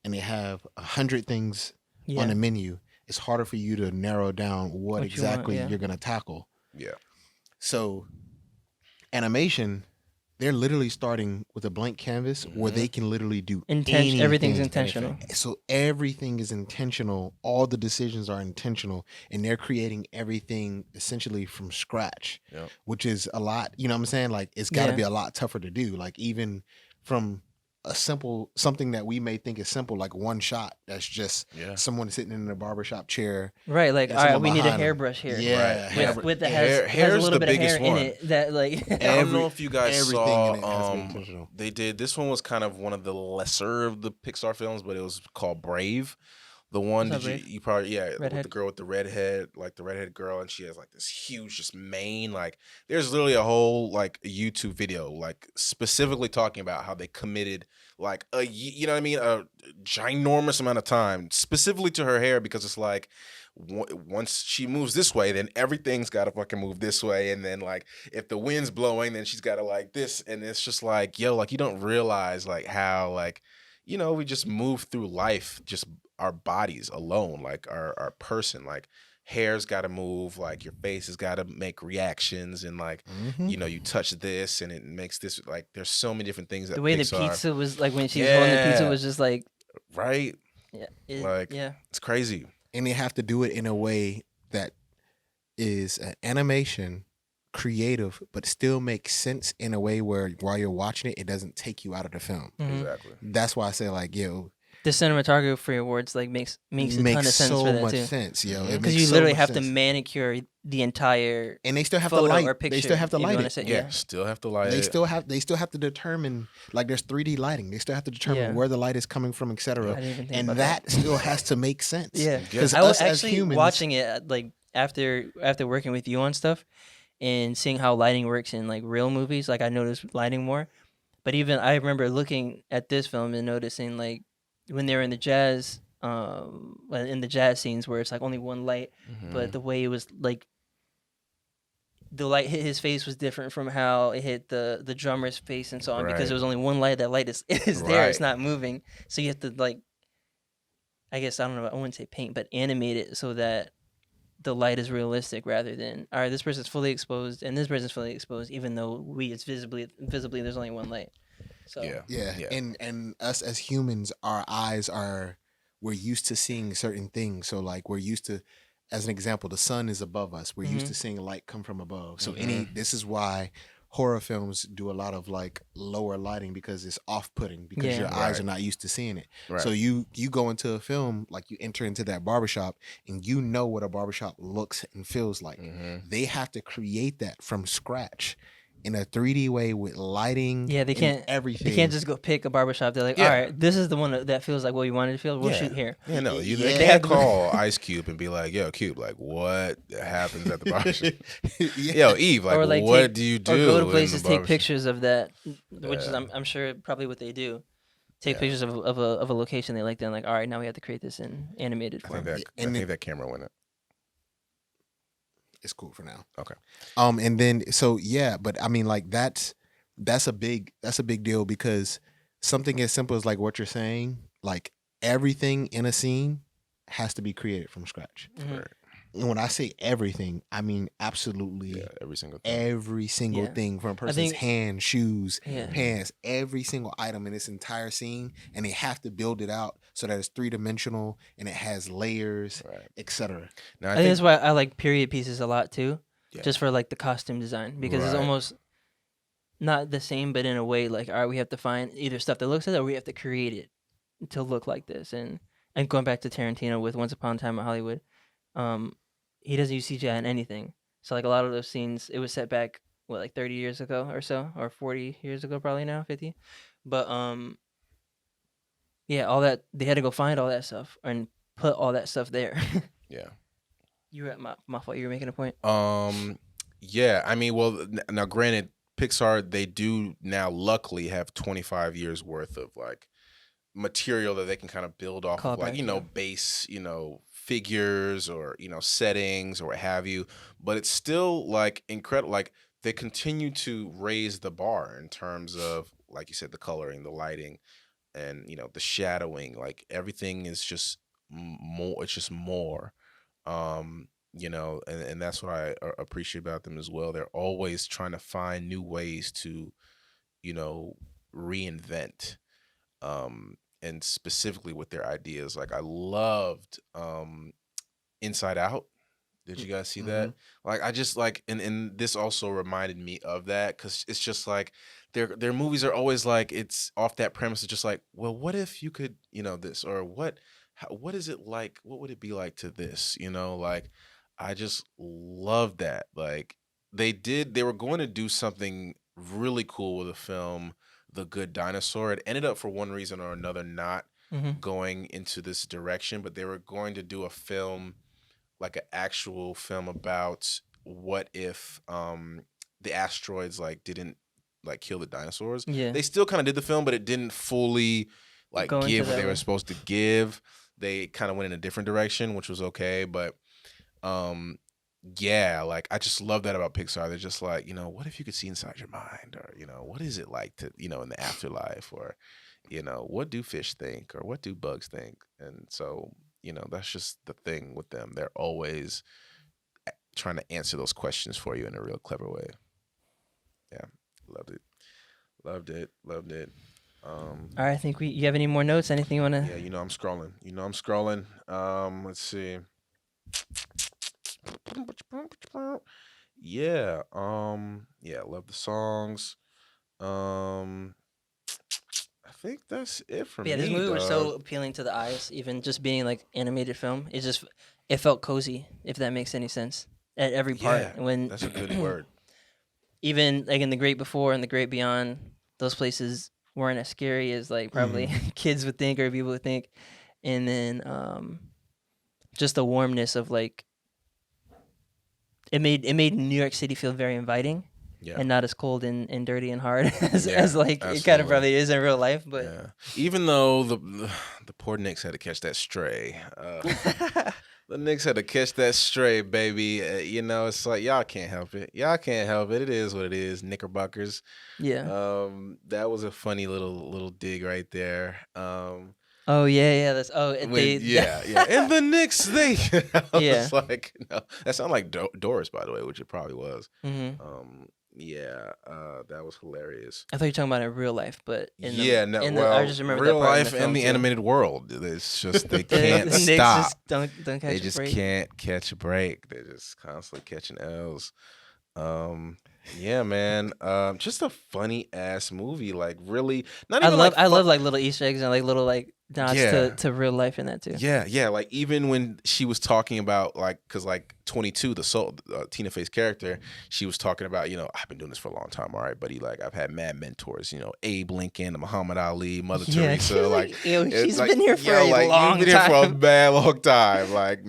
and they have 100 things on the menu, it's harder for you to narrow down what exactly you're gonna tackle. Yeah. So animation, they're literally starting with a blank canvas where they can literally do anything. Everything's intentional. So everything is intentional. All the decisions are intentional, and they're creating everything essentially from scratch, which is a lot. You know what I'm saying? Like, it's got to be a lot tougher to do. Like, even from something that we may think is simple, like one shot that's just someone sitting in a barbershop chair, right? Like, all right, we need a hairbrush here, with the has a little bit of hair in it. That like, I don't know if you guys saw. They did. This one was kind of one of the lesser of the Pixar films, but it was called Brave. The one you probably with the girl with the redhead, like the redheaded girl, and she has like this huge just mane. Like, there's literally a whole like YouTube video like specifically talking about how they committed like a ginormous amount of time specifically to her hair, because it's like once she moves this way, then everything's got to fucking move this way, and then like if the wind's blowing, then she's got to like this, and it's just like, yo, like you don't realize like how like we just move through life, just our bodies alone, like our person, like hair's got to move, like your face has got to make reactions, and like, Mm-hmm. you touch this and it makes this, like, there's so many different things The that way the Pixar, pizza was like when she was holding the pizza yeah, was just like right, yeah, like yeah. it's crazy. And they have to do it in a way that is an animation, creative, but still makes sense in a way where while you're watching it, it doesn't take you out of the film. Mhm. Exactly. That's why I say like, yo, The cinematography awards like makes a ton of sense for so that much too. sense, yo. Mhm. It Because makes you so literally much have to sense. manicure the entire And they still have to photo light. or picture. They still have to if you light wanna it. say- Yeah, still have to light They it. still have to determine, like, there's 3D lighting. They still have to determine Yeah. where the light is coming from, I etc. didn't even think And about that still has to make sense. Yeah, Because I was us as actually humans, watching it like after working with you on stuff and seeing how lighting works in like real movies. Like I noticed lighting more, but even I remember looking at this film and noticing like when they were in the jazz, in the jazz scenes where it's like only one light, but Mhm. the way it was like the light hit his face was different from how it hit the drummer's face and so on because Right. there was only one light. That light is there, it's Right. not moving, so you have to like I guess I don't know. I wouldn't say paint, but animate it so that the light is realistic rather than all right. This person's fully exposed and this person's fully exposed, even though it's visibly there's only one light. So Yeah. yeah, Yeah. and us as humans, our eyes are, we're used to seeing certain things. So like we're used to, as an example, the sun is above us. We're used Mhm. to seeing light come from above. So Mhm. this is why horror films do a lot of like lower lighting because it's off-putting because Yeah. your eyes Right. are not used to seeing it. Right. So you go into a film, like you enter into that barbershop and you know what a barbershop looks and feels like. Mhm. They have to create that from scratch in a 3D way with lighting, yeah, they and can't everything. they can't just go pick a barbershop. They're like, Yeah. all right, this is the one that feels like what we wanted to feel. We'll Yeah. shoot here. Yeah, no, Yeah. they They can't have to- call Ice Cube and be like, "Yo, Cube, like, what happens at the barbershop?" Yeah. Yo, Eve, like, or like what take, do you or do go to in places, the take barbershop? pictures of that, which is Yeah. I'm sure probably what they do. Take Yeah. pictures of a location they like. Then like, all right, now we have to create this in animated I form. think that And that camera went up. it's cool for now. Okay. And then so yeah, but I mean like that's a big deal because something as simple as like what you're saying, like everything in a scene has to be created from scratch. Mhm. Right. And when I say everything, I mean absolutely Yeah, every single thing. every single Yeah. thing from a I person's think- hand, shoes, Yeah. pants, every single item in this entire scene, and they have to build it out so that it's 3-dimensional and it has layers, Right. etc. Now I think that's why I like period pieces a lot too, Yeah. just for like the costume design because it's Right. almost not the same, but in a way like all right, we have to find either stuff that looks like it or we have to create it to look like this. And going back to Tarantino with Once Upon a Time in Hollywood, he doesn't use CGI in anything. So like a lot of those scenes, it was set back what like 30 years ago or so, or 40 years ago probably now, 50. But yeah, all that they had to go find all that stuff and put all that stuff there. Yeah. You were at my fault. You were making a point. Yeah, I mean, well, now granted, Pixar, they do now luckily have 25 years worth of like material that they can kind of build off of, like, Callback, yeah. base, figures or, settings or what have you. But it's still like incredible. Like they continue to raise the bar in terms of, like you said, the coloring, the lighting, and, the shadowing. Like everything is just more, it's just more. And that's what I appreciate about them as well. They're always trying to find new ways to, reinvent, and specifically with their ideas. Like I loved Inside Out. Did you guys see that? Like I just like, and this also reminded me of that because it's just like their movies are always like, it's off that premise. It's just like, well, what if you could, this, or what is it like? What would it be like to this? Like I just love that. Like they were going to do something really cool with the film The Good Dinosaur. It ended up for one reason or another not Mm-hmm. going into this direction, but they were going to do a film, like an actual film about what if the asteroids like didn't like kill the dinosaurs. Yeah. They still kind of did the film, but it didn't fully like Go into give what that they were way. supposed to give. They kind of went in a different direction, which was okay, but yeah, like I just love that about Pixar. They're just like, what if you could see inside your mind, or what is it like to, in the afterlife, or what do fish think or what do bugs think? And so, that's just the thing with them. They're always trying to answer those questions for you in a real clever way. Yeah, loved it. Loved it. Loved it. All right, I think you have any more notes? Anything you want to? Yeah, I'm scrolling. I'm scrolling. Let's see. Yeah. Yeah, love the songs. I think that's it for Yeah, this me, movie was dog. so appealing to the eyes, even just being like animated film. It felt cozy, if that makes any sense. At every part, Yeah, when that's a good word. even like in the Great Before and the Great Beyond, those places weren't as scary as like probably kids would think or people would think. And then just the warmness of like it made New York City feel very inviting. Yeah. And not as cold and dirty and hard as Yeah, like it kind absolutely. of probably is in real life, but Yeah. Even though the poor Knicks had to catch that stray. The Knicks had to catch that stray, baby. It's like y'all can't help it. Y'all can't help it. It is what it is. Knickerbockers. yeah. That was a funny little dig right there. Oh yeah, that's Yeah. And the Knicks, they. I Yeah. was like, no, that sounded like Doris, by the way, which it probably was. Mm-hmm. Yeah, that was hilarious. I thought you were talking about it in real life, but I just remember real that part in life the film and the too. animated world. It's just they The can't Knicks stop. just don't catch They a just break. can't catch a break. They're just constantly catching L's. Yeah, man. Just a funny ass movie. Like really, not even I love like little Easter eggs and like little like nods Yeah. to real life in that too. Yeah. Like even when she was talking about because like 22, the soul Tina Fey's character, she was talking about I've been doing this for a long time, all right, buddy. Like I've had mad mentors, Abe Lincoln, Muhammad Ali, Mother Teresa. Like she's like, been here for a long you've been time. here for a bad long time. Like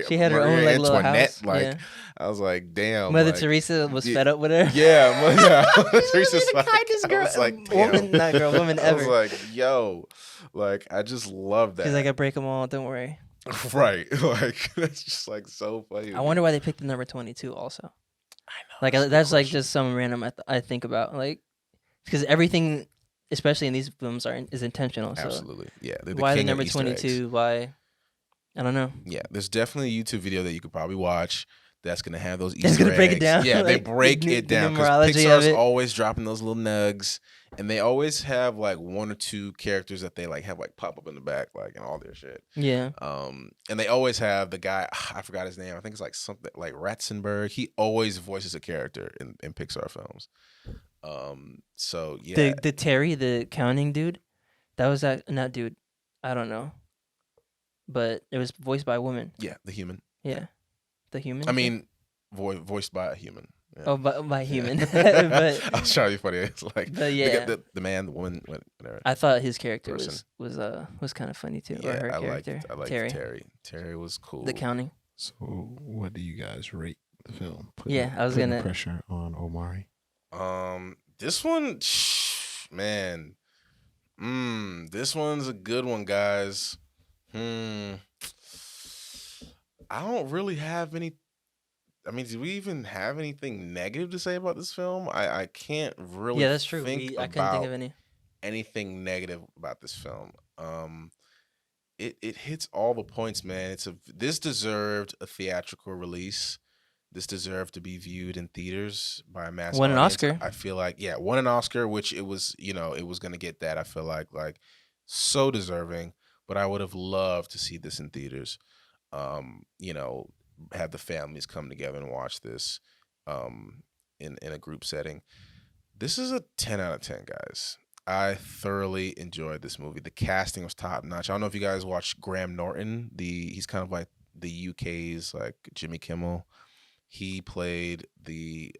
She had her own Maria like little Antoinette. house. Like Yeah. I was like, damn. Mother like, Teresa was fed up with her. Yeah, Mother She's Teresa's the like, kindest I girl, was like, damn. woman I ever. was like, yo, like I just love that. She's like, I break them all. Don't worry. Right, like that's just like so funny. I wonder why they picked the number 22 also. I know. Like that's like just some random I think about like because everything, especially in these films, is intentional. So Absolutely, yeah. why the king of number Easter eggs. 22? Why? I don't know. Yeah, there's definitely a YouTube video that you could probably watch that's gonna have those Easter It's gonna break it eggs. down. Yeah, they like, break the it down because numerology of Pixar's it. always dropping those little nugs, and they always have like one or two characters that they like have like pop up in the back, like and all their shit. Yeah. And they always have the guy. I forgot his name. I think it's like something like Ratzenberg. He always voices a character in Pixar films. So yeah, The Terry, the counting dude, that was not dude. I don't know, but it was voiced by a woman. yeah, the human. Yeah, the human. I mean, voiced by a human. Yeah. Oh, by human. Yeah. but I was trying to be funny. It's like yeah, the man, the woman, whatever. I thought his character Person. was kind of funny too. Yeah, or her I character. liked Terry. Terry was cool. The counting. So, what do you guys rate the film? I was putting gonna pressure on Omari. This one, man, this one's a good one, guys. I don't really have any. I mean, do we even have anything negative to say about this film? I can't really. Yeah, that's true. I couldn't think of anything negative about this film. It hits all the points, man. This deserved a theatrical release. This deserved to be viewed in theaters by a mass audience. Won an Oscar. I feel like, won an Oscar, which it was gonna get that. I feel like so deserving. But I would have loved to see this in theaters. Have the families come together and watch this, in a group setting. This is a 10 out of 10, guys. I thoroughly enjoyed this movie. The casting was top notch. I don't know if you guys watched Graham Norton. He's kind of like the UK's like Jimmy Kimmel. He played the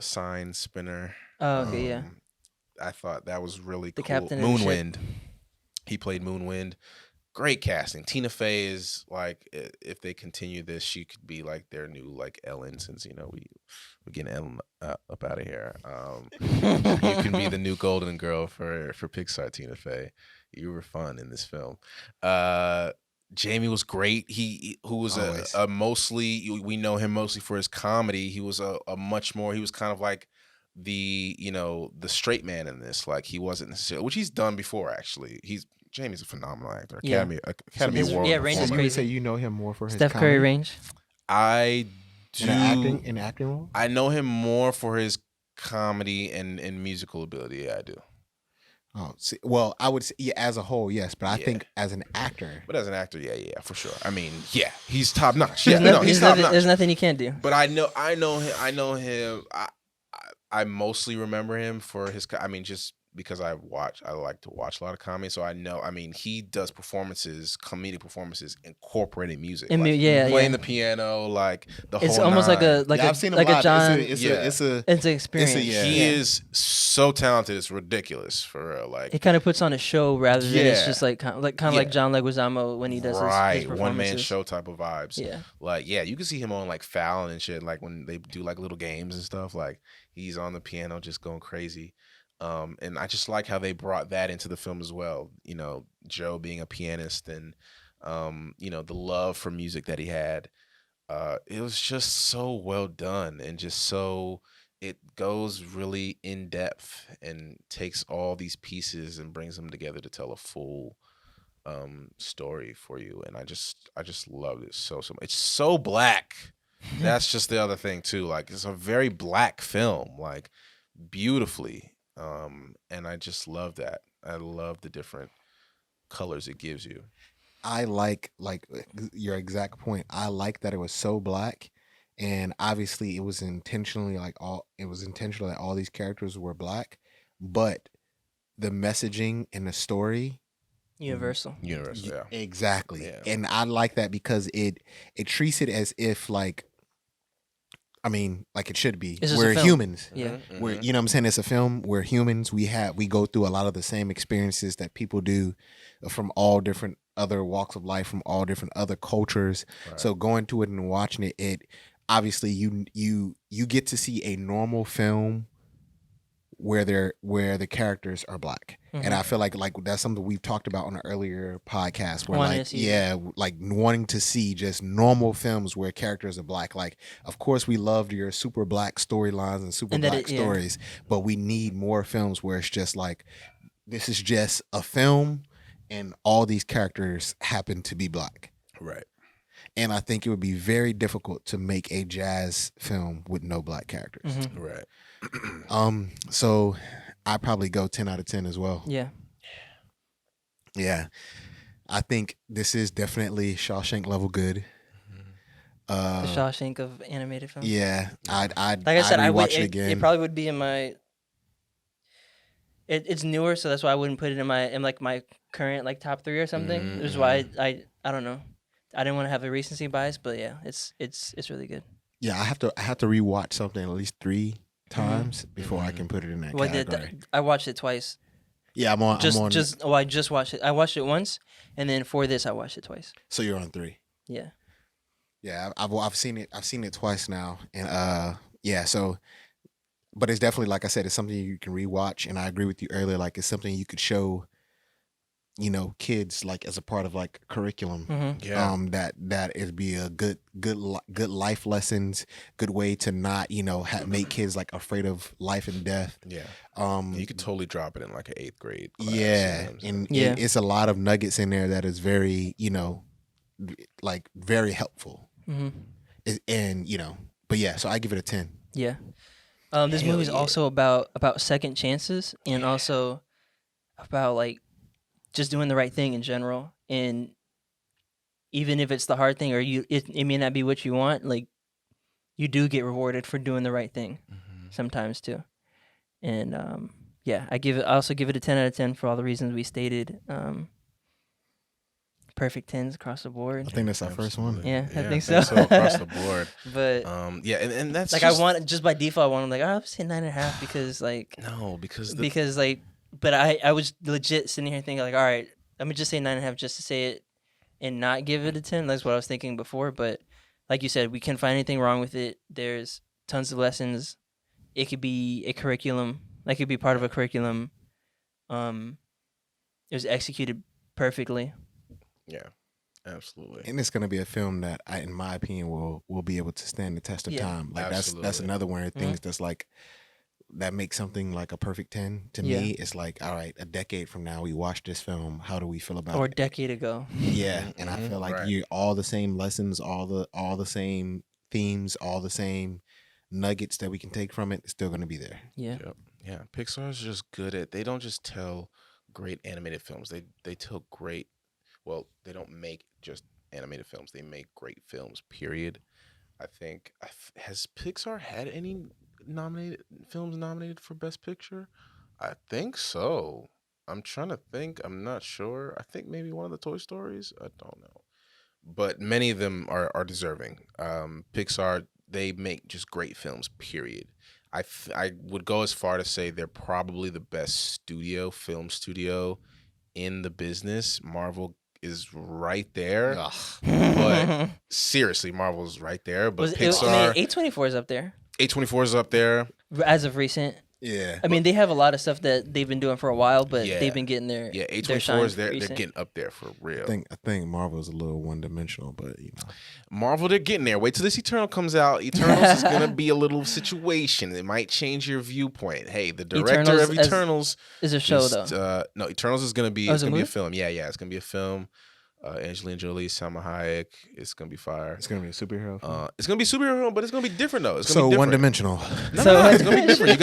sign spinner. Oh, okay, yeah. I thought that was really The cool. captain of the ship. Moonwind. He played Moonwind. Great casting. Tina Fey is like, if they continue this, she could be like their new like Ellen, since we're getting Ellen up out of here. You can be the new golden girl for Pixar, Tina Fey. You were fun in this film. Jamie was great. Who was we know him mostly for his comedy. He was he was kind of like the the straight man in this. Like he wasn't necessarily, which he's done before actually. Jamie's a phenomenal actor. Yeah. Academy his- Award yeah, winner range So is you performer. would say crazy. you know him more for his Steph comedy? Curry range. I do. In acting role? I know him more for his comedy and musical ability. Yeah, I do. Oh, see, well, I would say as a whole, yes, but I Yeah. think as an actor, But as an actor, yeah, for sure. I mean, yeah, he's top notch. There's, Yeah, no- he's there's top nothing, notch. there's nothing you can't do. But I know him. I mostly remember him for his. I mean, just because I like to watch a lot of comedy, so I know. I mean, he does comedic performances, incorporating music, And like yeah, playing the piano, like the It's whole. almost like nine. a I've seen him like a live. John. It's an It's an experience. yeah. He is so talented. It's ridiculous for real. Like It kind of puts on a show rather than it's Yeah. just like kind of like Yeah. John Leguizamo when he does his performances. one man show type of vibes. Yeah. Like you can see him on like Fallon and shit. Like when they do like little games and stuff. Like he's on the piano just going crazy. And I just like how they brought that into the film as well. Joe being a pianist and the love for music that he had. It was just so well done and just so it goes really in depth and takes all these pieces and brings them together to tell a full story for you. And I just loved it so much. It's so black. That's just the other thing too. Like it's a very black film, like beautifully. And I just love that. I love the different colors it gives you. I like your exact point. I like that it was so black, and obviously it was intentional that all these characters were black, but the messaging and the story Universal. Universal, yeah. exactly. Yeah. And I like that because it treats it as if like it should be. It's just a We're film. humans. Yeah. Mhm, We're mhm. you know what I'm saying, it's a film. We're humans. We go through a lot of the same experiences that people do from all different other walks of life, from all different other cultures. Right. So going to it and watching it obviously you get to see a normal film where the characters are black. And I feel like that's something we've talked about on an earlier podcast where Wanting to see like wanting to see just normal films where characters are black. Like, of course we loved your super black storylines and super And that black it- yeah. stories, but we need more films where it's just like, this is just a film and all these characters happen to be black. Right. And I think it would be very difficult to make a jazz film with no black characters. Mhm. Right. So I probably go 10 out of 10 as well. Yeah. Yeah. I think this is definitely Shawshank level good. The Shawshank of animated films. Yeah. I'd Like I said, I'd would. rewatch it again. It probably would be in my. It's newer, so that's why I wouldn't put it in my current like top 3 or something. Mhm, Which is why I don't know. I didn't want to have a recency bias, but yeah, it's really good. Yeah, I have to rewatch something at least 3 times before I can put it in that Well, category. I watched it twice. Yeah, I'm on. I just watched it. I watched it once, and then for this, I watched it twice. So you're on 3. Yeah. Yeah, I've seen it. I've seen it twice now, and yeah. So, but it's definitely, like I said, it's something you can rewatch, and I agree with you earlier. Like, it's something you could show, kids like as a part of like curriculum. Mm-hmm. Yeah. That it'd be a good life lessons, good way to not make kids like afraid of life and death. Yeah. Um, You could totally drop it in like an 8th grade class. yeah, you know what I'm saying? and Yeah. it's a lot of nuggets in there that is very like very helpful. Mm-hmm. And but yeah, so I give it a 10. Yeah. This Hell movie is yeah. also about second chances and also about like just doing the right thing in general. And even if it's the hard thing or it may not be what you want, like you do get rewarded for doing the right thing sometimes too. And yeah, I also give it a 10 out of 10 for all the reasons we stated. Perfect 10s across the board. I think that's our first one. Absolutely. Yeah, I think so so. across the board. But Yeah, and that's like just, I want just by default I want to like I'll say 9.5 because like no because like but I was legit sitting here thinking like all right, let me just say 9.5 just to say it and not give it a 10. That's what I was thinking before, but like you said, we can't find anything wrong with it. There's tons of lessons. It could be a curriculum. Like it could be part of a curriculum. It was executed perfectly. yeah, absolutely. And it's gonna be a film that in my opinion will be able to stand the test of Yeah. time. Like that's Absolutely. another one of the things that's like that makes something like a perfect 10 to Yeah. me. It's like, all right, a decade from now we watch this film, how do we feel about Or a it? decade ago. Yeah, and I feel like Right. you all the same lessons, all the same themes, all the same nuggets that we can take from it is still going to be there. Yeah. Yep. Yeah, Pixar's just good at. They don't just tell great animated films. They tell great. Well, they don't make just animated films. They make great films. Period. I think has Pixar had any nominated for Best Picture? I think so. I'm trying to think. I'm not sure. I think maybe one of the Toy Stories. I don't know, but many of them are deserving. Pixar, they make just great films. Period. I would go as far to say they're probably the best film studio in the business. Marvel is right there, but seriously, Marvel's right there. But Pixar, A24 is up there A24 is up there. as of recent. Yeah. I mean, they have a lot of stuff that they've been doing for a while, but Yeah. they've been getting their Yeah, their A24 shine is there. They're recent. getting up there for real. I think Marvel is a little one dimensional, but you know. Marvel, they're getting there. Wait till this Eternal comes out. Eternals is gonna be a little situation. It might change your viewpoint. Hey, the director of Eternals is a show though. No, Eternals is gonna be. Oh, It's is it gonna be a movie? film. Yeah, it's gonna be a film. Angelina Jolie, Salma Hayek. It's gonna be fire. It's gonna be a superhero film. It's gonna be superhero, but it's gonna be different though. It's gonna So be different. one dimensional. No, it's gonna be different. You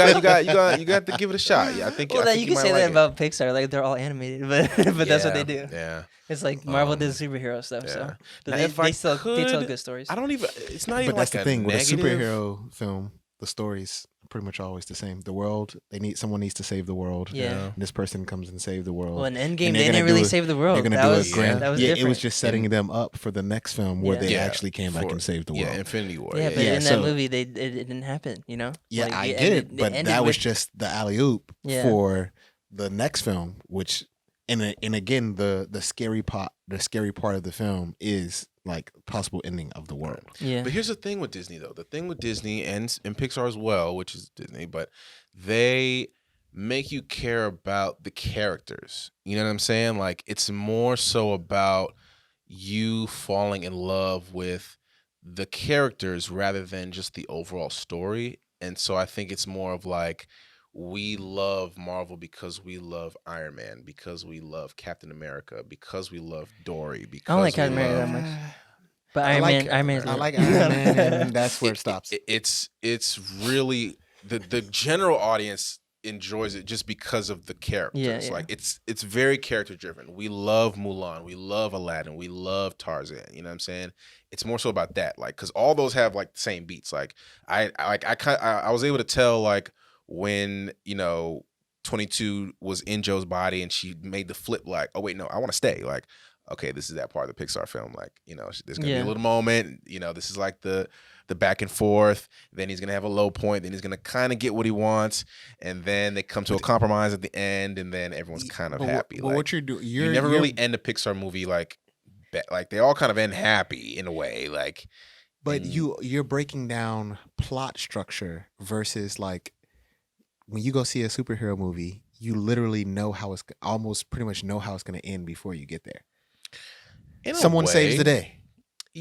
got to give it a shot. Yeah, I think. Well, I think you can might say like that it. about Pixar. Like they're all animated, but that's what they do. Yeah. It's like Marvel does superhero stuff, yeah. so Now, they if I tell could, good stories. I don't even. It's not even. But that's like the thing with a negative. superhero film, the stories are pretty much always the same. The world, someone needs to save the world. Yeah. Yeah. This person comes and save the world. Well, in Endgame, And they they're didn't gonna really do save the They're world. gonna That do was a grand. that was yeah, different. it was just setting them up for the next film where Yeah. they Yeah. actually came back and saved the world. Yeah, Infinity War. Yeah, but Yeah, in that so- movie, it didn't happen. You know. Yeah, Like, I it get ended- it, but ended that was with- just the alley oop Yeah. for the next film, which and again the scary part of the film is like possible ending of the world. Yeah. But here's the thing with Disney, though. The thing with Disney and Pixar as well, which is Disney, but they make you care about the characters. You know what I'm saying? Like, it's more so about you falling in love with the characters rather than just the overall story. And so I think it's more of like, we love Marvel because we love Iron Man, because we love Captain America, because we love Dory, because I don't like we Captain America love- that much. But I Iron like Man, Captain Iron Man's I lit. like Iron Man, and that's where it stops. It's really the general audience enjoys it just because of the characters. Yeah. Like it's very character driven. We love Mulan, we love Aladdin, we love Tarzan. You know what I'm saying? It's more so about that, like, because all those have like the same beats. Like I was able to tell like when 22 was in Joe's body and she made the flip, like, oh wait, no, I want to stay. Like, okay, this is that part of the Pixar film. Like, there's gonna be a little moment. This is like the back and forth. Then he's gonna have a low point. Then he's gonna kind of get what he wants, and then they come to a compromise at the end, and then everyone's kind of happy. But like, what you're doing, you never really end a Pixar movie like they all kind of end happy in a way. Like, But and- you're breaking down plot structure versus like when you go see a superhero movie, you literally know how it's almost pretty much know how it's going to end before you get there. in a Someone saves way, the day.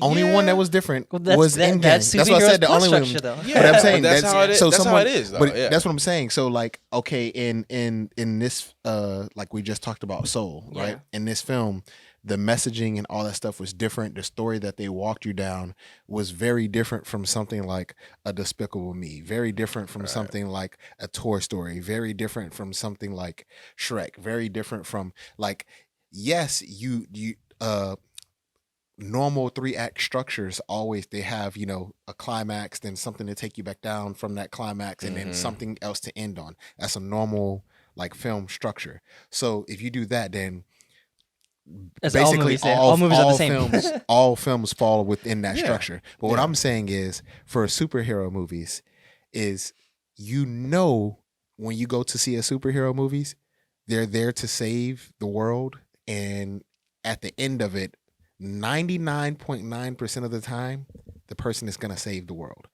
Only one yeah. that was different Well, was Endgame. that's That's what I said. The only one. structure, though. Yeah, But I'm saying that's how it is. So That's someone, how it is, though. But Yeah. that's what I'm saying. So like, okay, in this like we just talked about Soul, right? Yeah. In this film, the messaging and all that stuff was different. The story that they walked you down was very different from something like a Despicable Me. Very different from Right. something like a Toy Story. Very different from something like Shrek. Very different from like, yes, you normal 3-act structures always they have a climax, then something to take you back down from that climax, and then Mhm. something else to end on. That's a normal like film structure. So if you do that, then That's all basically movies. All movies are the same. films all films fall within that Yeah. structure. But what Yeah. I'm saying is for superhero movies is when you go to see a superhero movies, they're there to save the world, and at the end of it 99.9% of the time the person is going to save the world.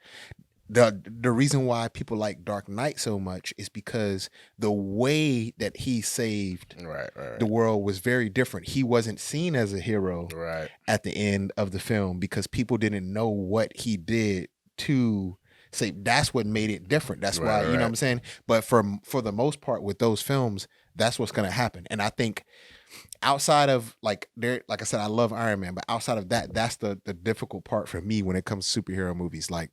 The reason why people like Dark Knight so much is because the way that he saved Right. the world was very different. He wasn't seen as a hero Right. at the end of the film because people didn't know what he did to say that's what made it different. That's Right, why, right, you know what right. I'm saying? But for the most part with those films, that's what's going to happen. And I think outside of like like I said, I love Iron Man, but outside of that, that's the difficult part for me when it comes to superhero movies. Like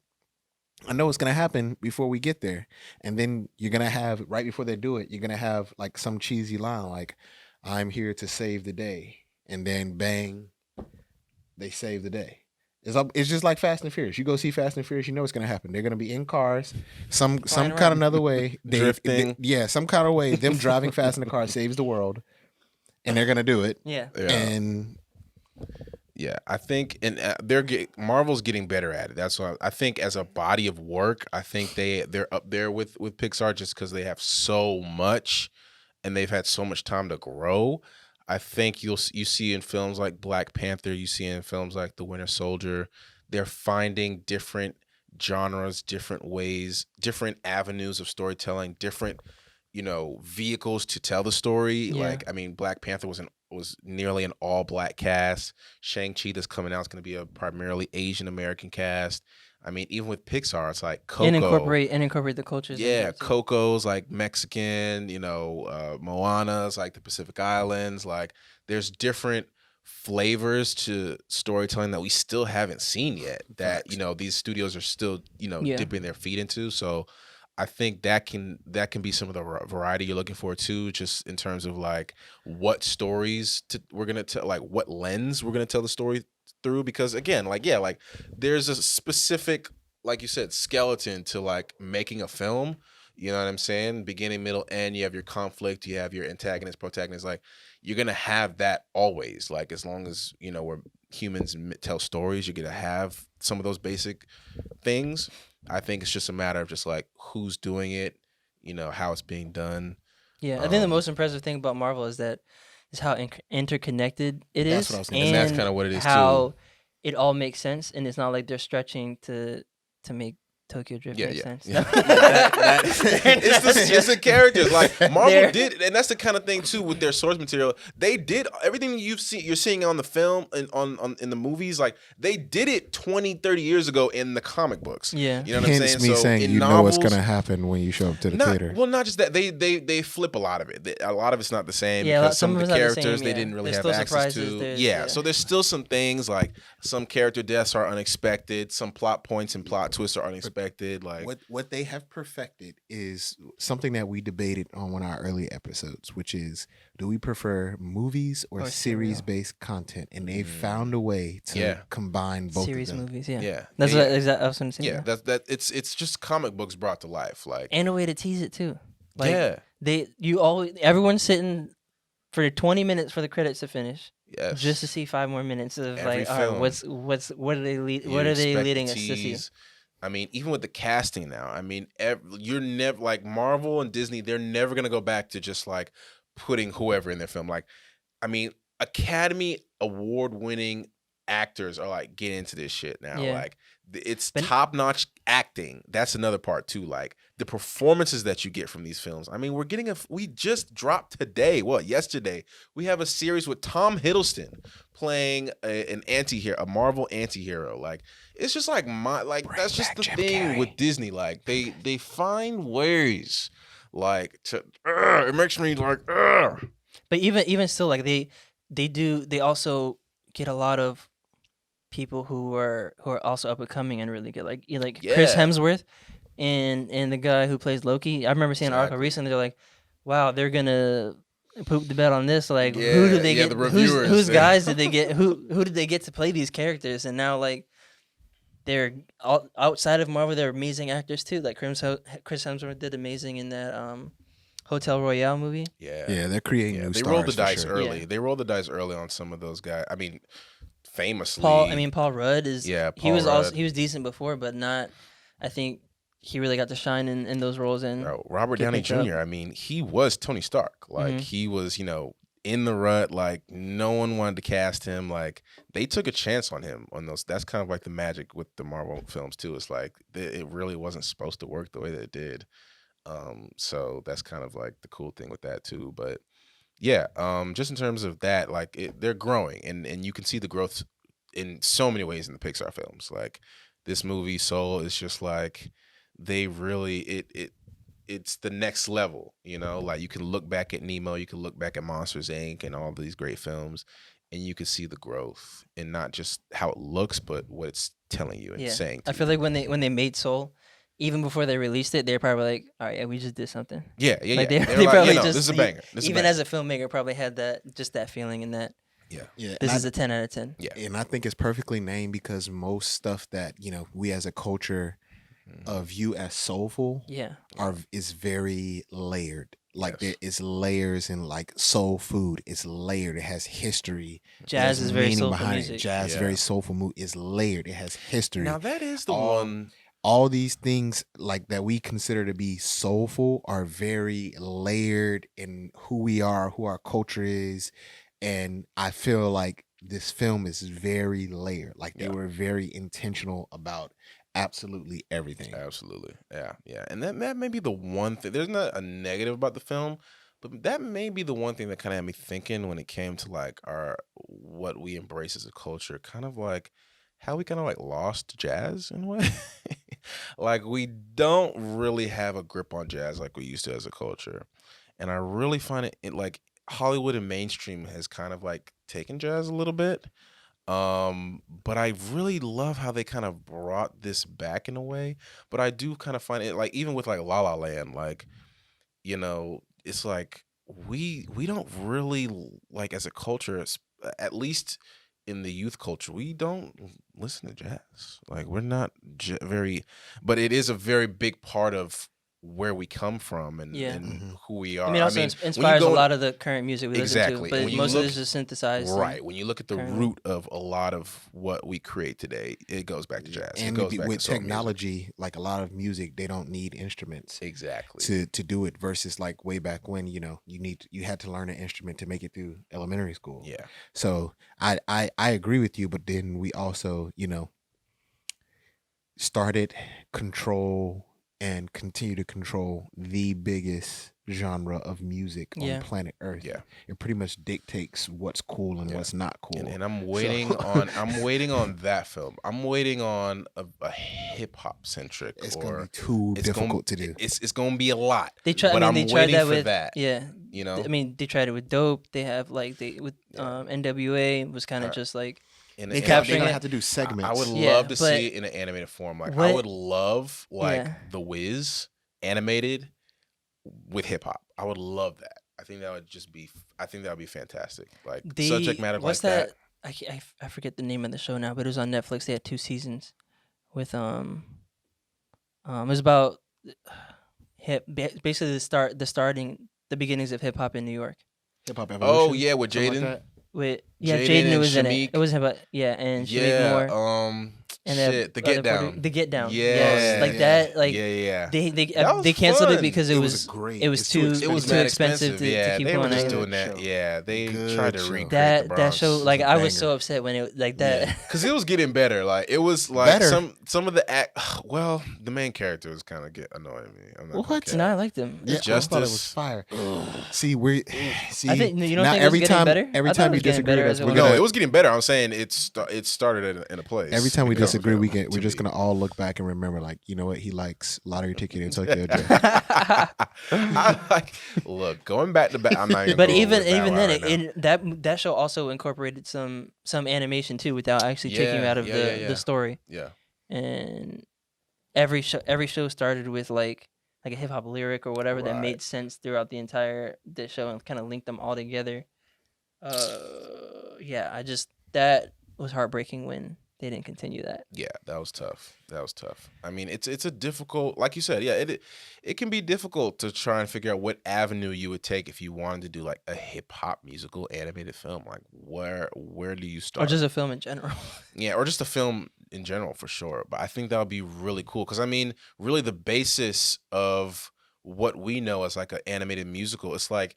I know what's gonna happen before we get there, and then you're gonna have right before they do it, you're gonna have like some cheesy line like, "I'm here to save the day," and then bang, they save the day. It's just like Fast and Furious. You go see Fast and Furious, you know what's gonna happen. They're gonna be in cars, Flying some kind of around. another way. Drifting. Yeah, some kind of way. Them driving fast in the car saves the world, and they're gonna do it. Yeah. Yeah. And Yeah, I think, and Marvel's getting better at it. That's why I think as a body of work, I think they're up there with Pixar just because they have so much, and they've had so much time to grow. I think you see in films like Black Panther, you see in films like The Winter Soldier, they're finding different genres, different ways, different avenues of storytelling, different vehicles to tell the story. Yeah. Like, I mean, Black Panther was nearly an all black cast. Shang-Chi that's coming out is going to be a primarily Asian American cast. I mean, even with Pixar, it's like Coco. And incorporate the cultures. in Yeah, there, too. Coco's like Mexican, Moana's like the Pacific Islands. Like, there's different flavors to storytelling that we still haven't seen yet that, Facts. these studios are still, Yeah. dipping their feet into. So I think that can be some of the variety you're looking for too, just in terms of like what stories we're gonna tell, like what lens we're gonna tell the story through. Because again, like there's a specific, like you said, skeleton to like making a film. You know what I'm saying? Beginning, middle, end. You have your conflict. You have your antagonist, protagonist. Like you're gonna have that always. Like as long as we're humans tell stories, you're gonna have some of those basic things. I think it's just a matter of just like who's doing it, how it's being done. Yeah, I think the most impressive thing about Marvel is how interconnected it is, That's what I was gonna say. And that's kinda what it is, how it all makes sense, and it's not like they're stretching to make Tokyo Drift make sense. Yeah. It's the characters. Like Marvel They're- did, and that's the kind of thing too with their source material. They did everything you're seeing on the film and on in the movies. Like they did it 20, 30 years ago in the comic books. Yeah. You know what I'm hence saying? me So saying in you know what's novels, gonna happen when you show up to the not theater. well, not just that they flip a lot of it. A lot of it's not the same Yeah, because some some of of the it's not the characters same, they yeah. didn't really There's have still access surprises, to. there's- Yeah, yeah. so there's still some things like some character deaths are unexpected, some plot points and plot twists are unexpected. Like What they have perfected is something that we debated on one of our early episodes, which is, do we prefer movies or Or series based content? And they found a way to Yeah. combine both Series of them. movies, yeah. yeah, That's yeah, what exactly I was going to say. yeah. That it's just comic books brought to life. Like And a way to tease it too. Like yeah, everyone's sitting for 20 minutes for the credits to finish, yes, just to see 5 more minutes of Every like, all right, film. what are they You what are they expect the leading us to see? tease. I mean, even with the casting now, I mean, you're never like Marvel and Disney. They're never gonna go back to just like putting whoever in their film. Like, I mean, Academy Award winning actors are like getting into this shit now. Yeah. Like, it's But- top notch acting. That's another part too. Like the performances that you get from these films. I mean, we just dropped today. Yesterday we have a series with Tom Hiddleston playing an anti-hero, a Marvel anti-hero. Like it's just like that's just the thing with Disney. Like they find ways like to it makes me like But even still, like they also get a lot of people who are also up and coming and really good, like Chris Yeah. Hemsworth and the guy who plays Loki. I remember seeing an article Exactly. recently. They're like, wow, they're gonna poop the bed on this. Like, who Yeah, did they yeah, get? the reviewers, Whose yeah. guys did they get? Who did they get to play these characters? And now like they're outside of Marvel, they're amazing actors too. Like Chris Hemsworth did amazing in that Hotel Royale movie. Yeah, they're creating new they stars. rolled the for dice sure. early. Yeah. They rolled the dice early on some of those guys. I mean, famously, Paul Rudd is. Yeah, he Paul was Rudd. he was decent before, but not. I think he really got to shine in those roles. And Bro, Robert get Downey picked up. Jr. I mean, he was Tony Stark. Like Mhm. he was, in the rut. Like no one wanted to cast him. Like they took a chance on him on those. That's kind of like the magic with the Marvel films too. It's like it really wasn't supposed to work the way that it did. So that's kind of like the cool thing with that too. But yeah, just in terms of that, like they're growing, and you can see the growth in so many ways in the Pixar films. Like this movie Soul is just like they really it's the next level, like you can look back at Nemo, you can look back at Monsters Inc. and all these great films, and you can see the growth and not just how it looks, but what it's telling you and Yeah, saying I to feel you. like when they made Soul, even before they released it, they're probably like, all right, yeah, we just did something. Yeah, Like They're they like, probably this just is a banger. This is a even banger. as a filmmaker probably had that feeling and that Yeah, Yeah, this is a 10 out of 10. yeah. and I think it's perfectly named because most stuff that we as a culture Mhm. view as soulful Yeah, is very layered. Like Yes. there is layers in like soul food. It's layered. It has history. jazz There's is very meaning soulful behind music. it. Jazz, Yeah. very soulful mood, is layered. It has history. Now that is the All- one. All these things like that we consider to be soulful are very layered in who we are, who our culture is, and I feel like this film is very layered. Like they Yeah. were very intentional about absolutely everything. Absolutely. Yeah. And that may be the one thing. There's not a negative about the film, but that may be the one thing that kind of had me thinking when it came to like what we embrace as a culture, kind of like how we kind of like lost jazz in a way. Like we don't really have a grip on jazz like we used to as a culture. And I really find it like Hollywood and mainstream has kind of like taken jazz a little bit. But I really love how they kind of brought this back in a way. But I do kind of find it like even with like La La Land, like, it's like we don't really like as a culture, at least in the youth culture, we don't listen to jazz. Like we're not very, but it is a very big part of where we come from and, Yeah. and who we are. I mean, also when you inspires a go- lot of the current music we Exactly. listen to, When but you most of look- this is synthesized. and- Right. When you look at the currently. root of a lot of what we create today, it goes back to jazz. And it goes back with to soul music. technology, like a lot of music, they don't need instruments Exactly. to do it versus like way back when, you had to learn an instrument to make it through elementary school. Yeah. So I agree with you, but then we also, started control and continue to control the biggest genre of music Yeah. on planet Earth. Yeah. It pretty much dictates what's cool and Yeah. what's not cool. And I'm waiting I'm waiting on that film. I'm waiting on a hip hop centric. It's or gonna be too it's gonna- difficult to do. It's gonna be a lot. They try. But I I'm mean, they tried waiting that for with that. Yeah. You know. I mean, they tried it with Dope. They have like with Yeah. NWA was kind of Right. just like And, They and They're capturing gonna it. have to do segments. I would Yeah, love to but see it in an animated form. Like I what- would love like Yeah. The Wiz animated with hip hop. I would love that. I think that would just be. I think that would be fantastic. Like subject matter what's like that. I forget the name of the show now, but it was on Netflix. They had 2 seasons with it was about basically the beginnings of hip hop in New York. Hip hop Oh evolution. yeah, with something like Jaden. that. With Jaden Jaden and was in Shameik. it. It was about and Shameik Yeah. Moore. And they have Shit. The other Get Down. The Get Down. Yeah. Yes, like that. Like yeah. they was canceled it fun. because It it was was great. it was It's too too It was too mad expensive to yeah, keep they were going. just on. doing that. Show. Yeah, they Good tried to show. recreate the That Bronx. show, like I was banger. so upset when it like that. Yeah. Because it was getting better. Like it was like Better? some of the act. Well, the main character was kind of get annoying me. I'm not gonna What? cap. No, I liked him. Yeah, It's cool. I thought it was Justice. fire. See, we see. I think you don't now think it was every getting time, better. every I thought time it we was getting disagree, better that's as it we're went No, gonna. it was getting better. I'm saying it started in a place. Every time we It becomes disagree, better we're to just me. gonna all look back and remember, like, you know what, he likes Lottery Ticket and Tokyo Drift. I like look going back to back. I'm not even. But going even with that even one then, right now. that show also incorporated some animation too, without actually taking you Yeah, out of yeah, yeah. the story. Yeah. And every show started with like a hip hop lyric or whatever that Right. made sense throughout the entire show and kind of linked them all together. Yeah, that was heartbreaking when they didn't continue that. Yeah, that was tough. I mean, it's a difficult, like you said, yeah, it can be difficult to try and figure out what avenue you would take if you wanted to do like a hip hop musical animated film. Like where do you Or start? just a film in general. Yeah, or just a film in general for sure. But I think that would be really cool because I mean, really the basis of what we know as like an animated musical, it's like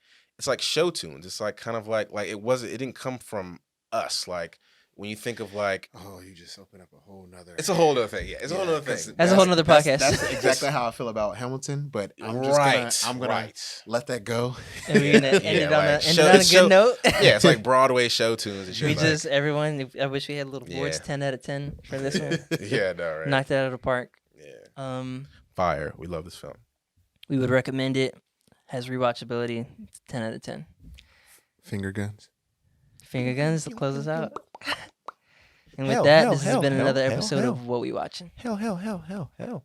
show tunes. It's like kind of like it didn't come from us. Like when you think of like Oh, you just opened up a whole nother. it's a whole other thing. Yeah, it's a whole other thing. That's a whole nother podcast. That's exactly how I feel about Hamilton, but I'm just gonna let that go. And we're gonna end Yeah, it on like, a show- good show- note. Yeah, it's like Broadway show tunes and shit. We like- just everyone. I wish we had little boards. Yeah. 10 out of 10 for this one. yeah, no, right. Knocked it out of the park. Yeah. fire. We love this film. We would recommend it. Has rewatchability. It's 10 out of 10. Finger guns. Finger guns to close us out. And with Hell, that, hell, this has hell, been hell, another hell, episode hell. of What We Watching. Hell, hell, hell, hell, hell.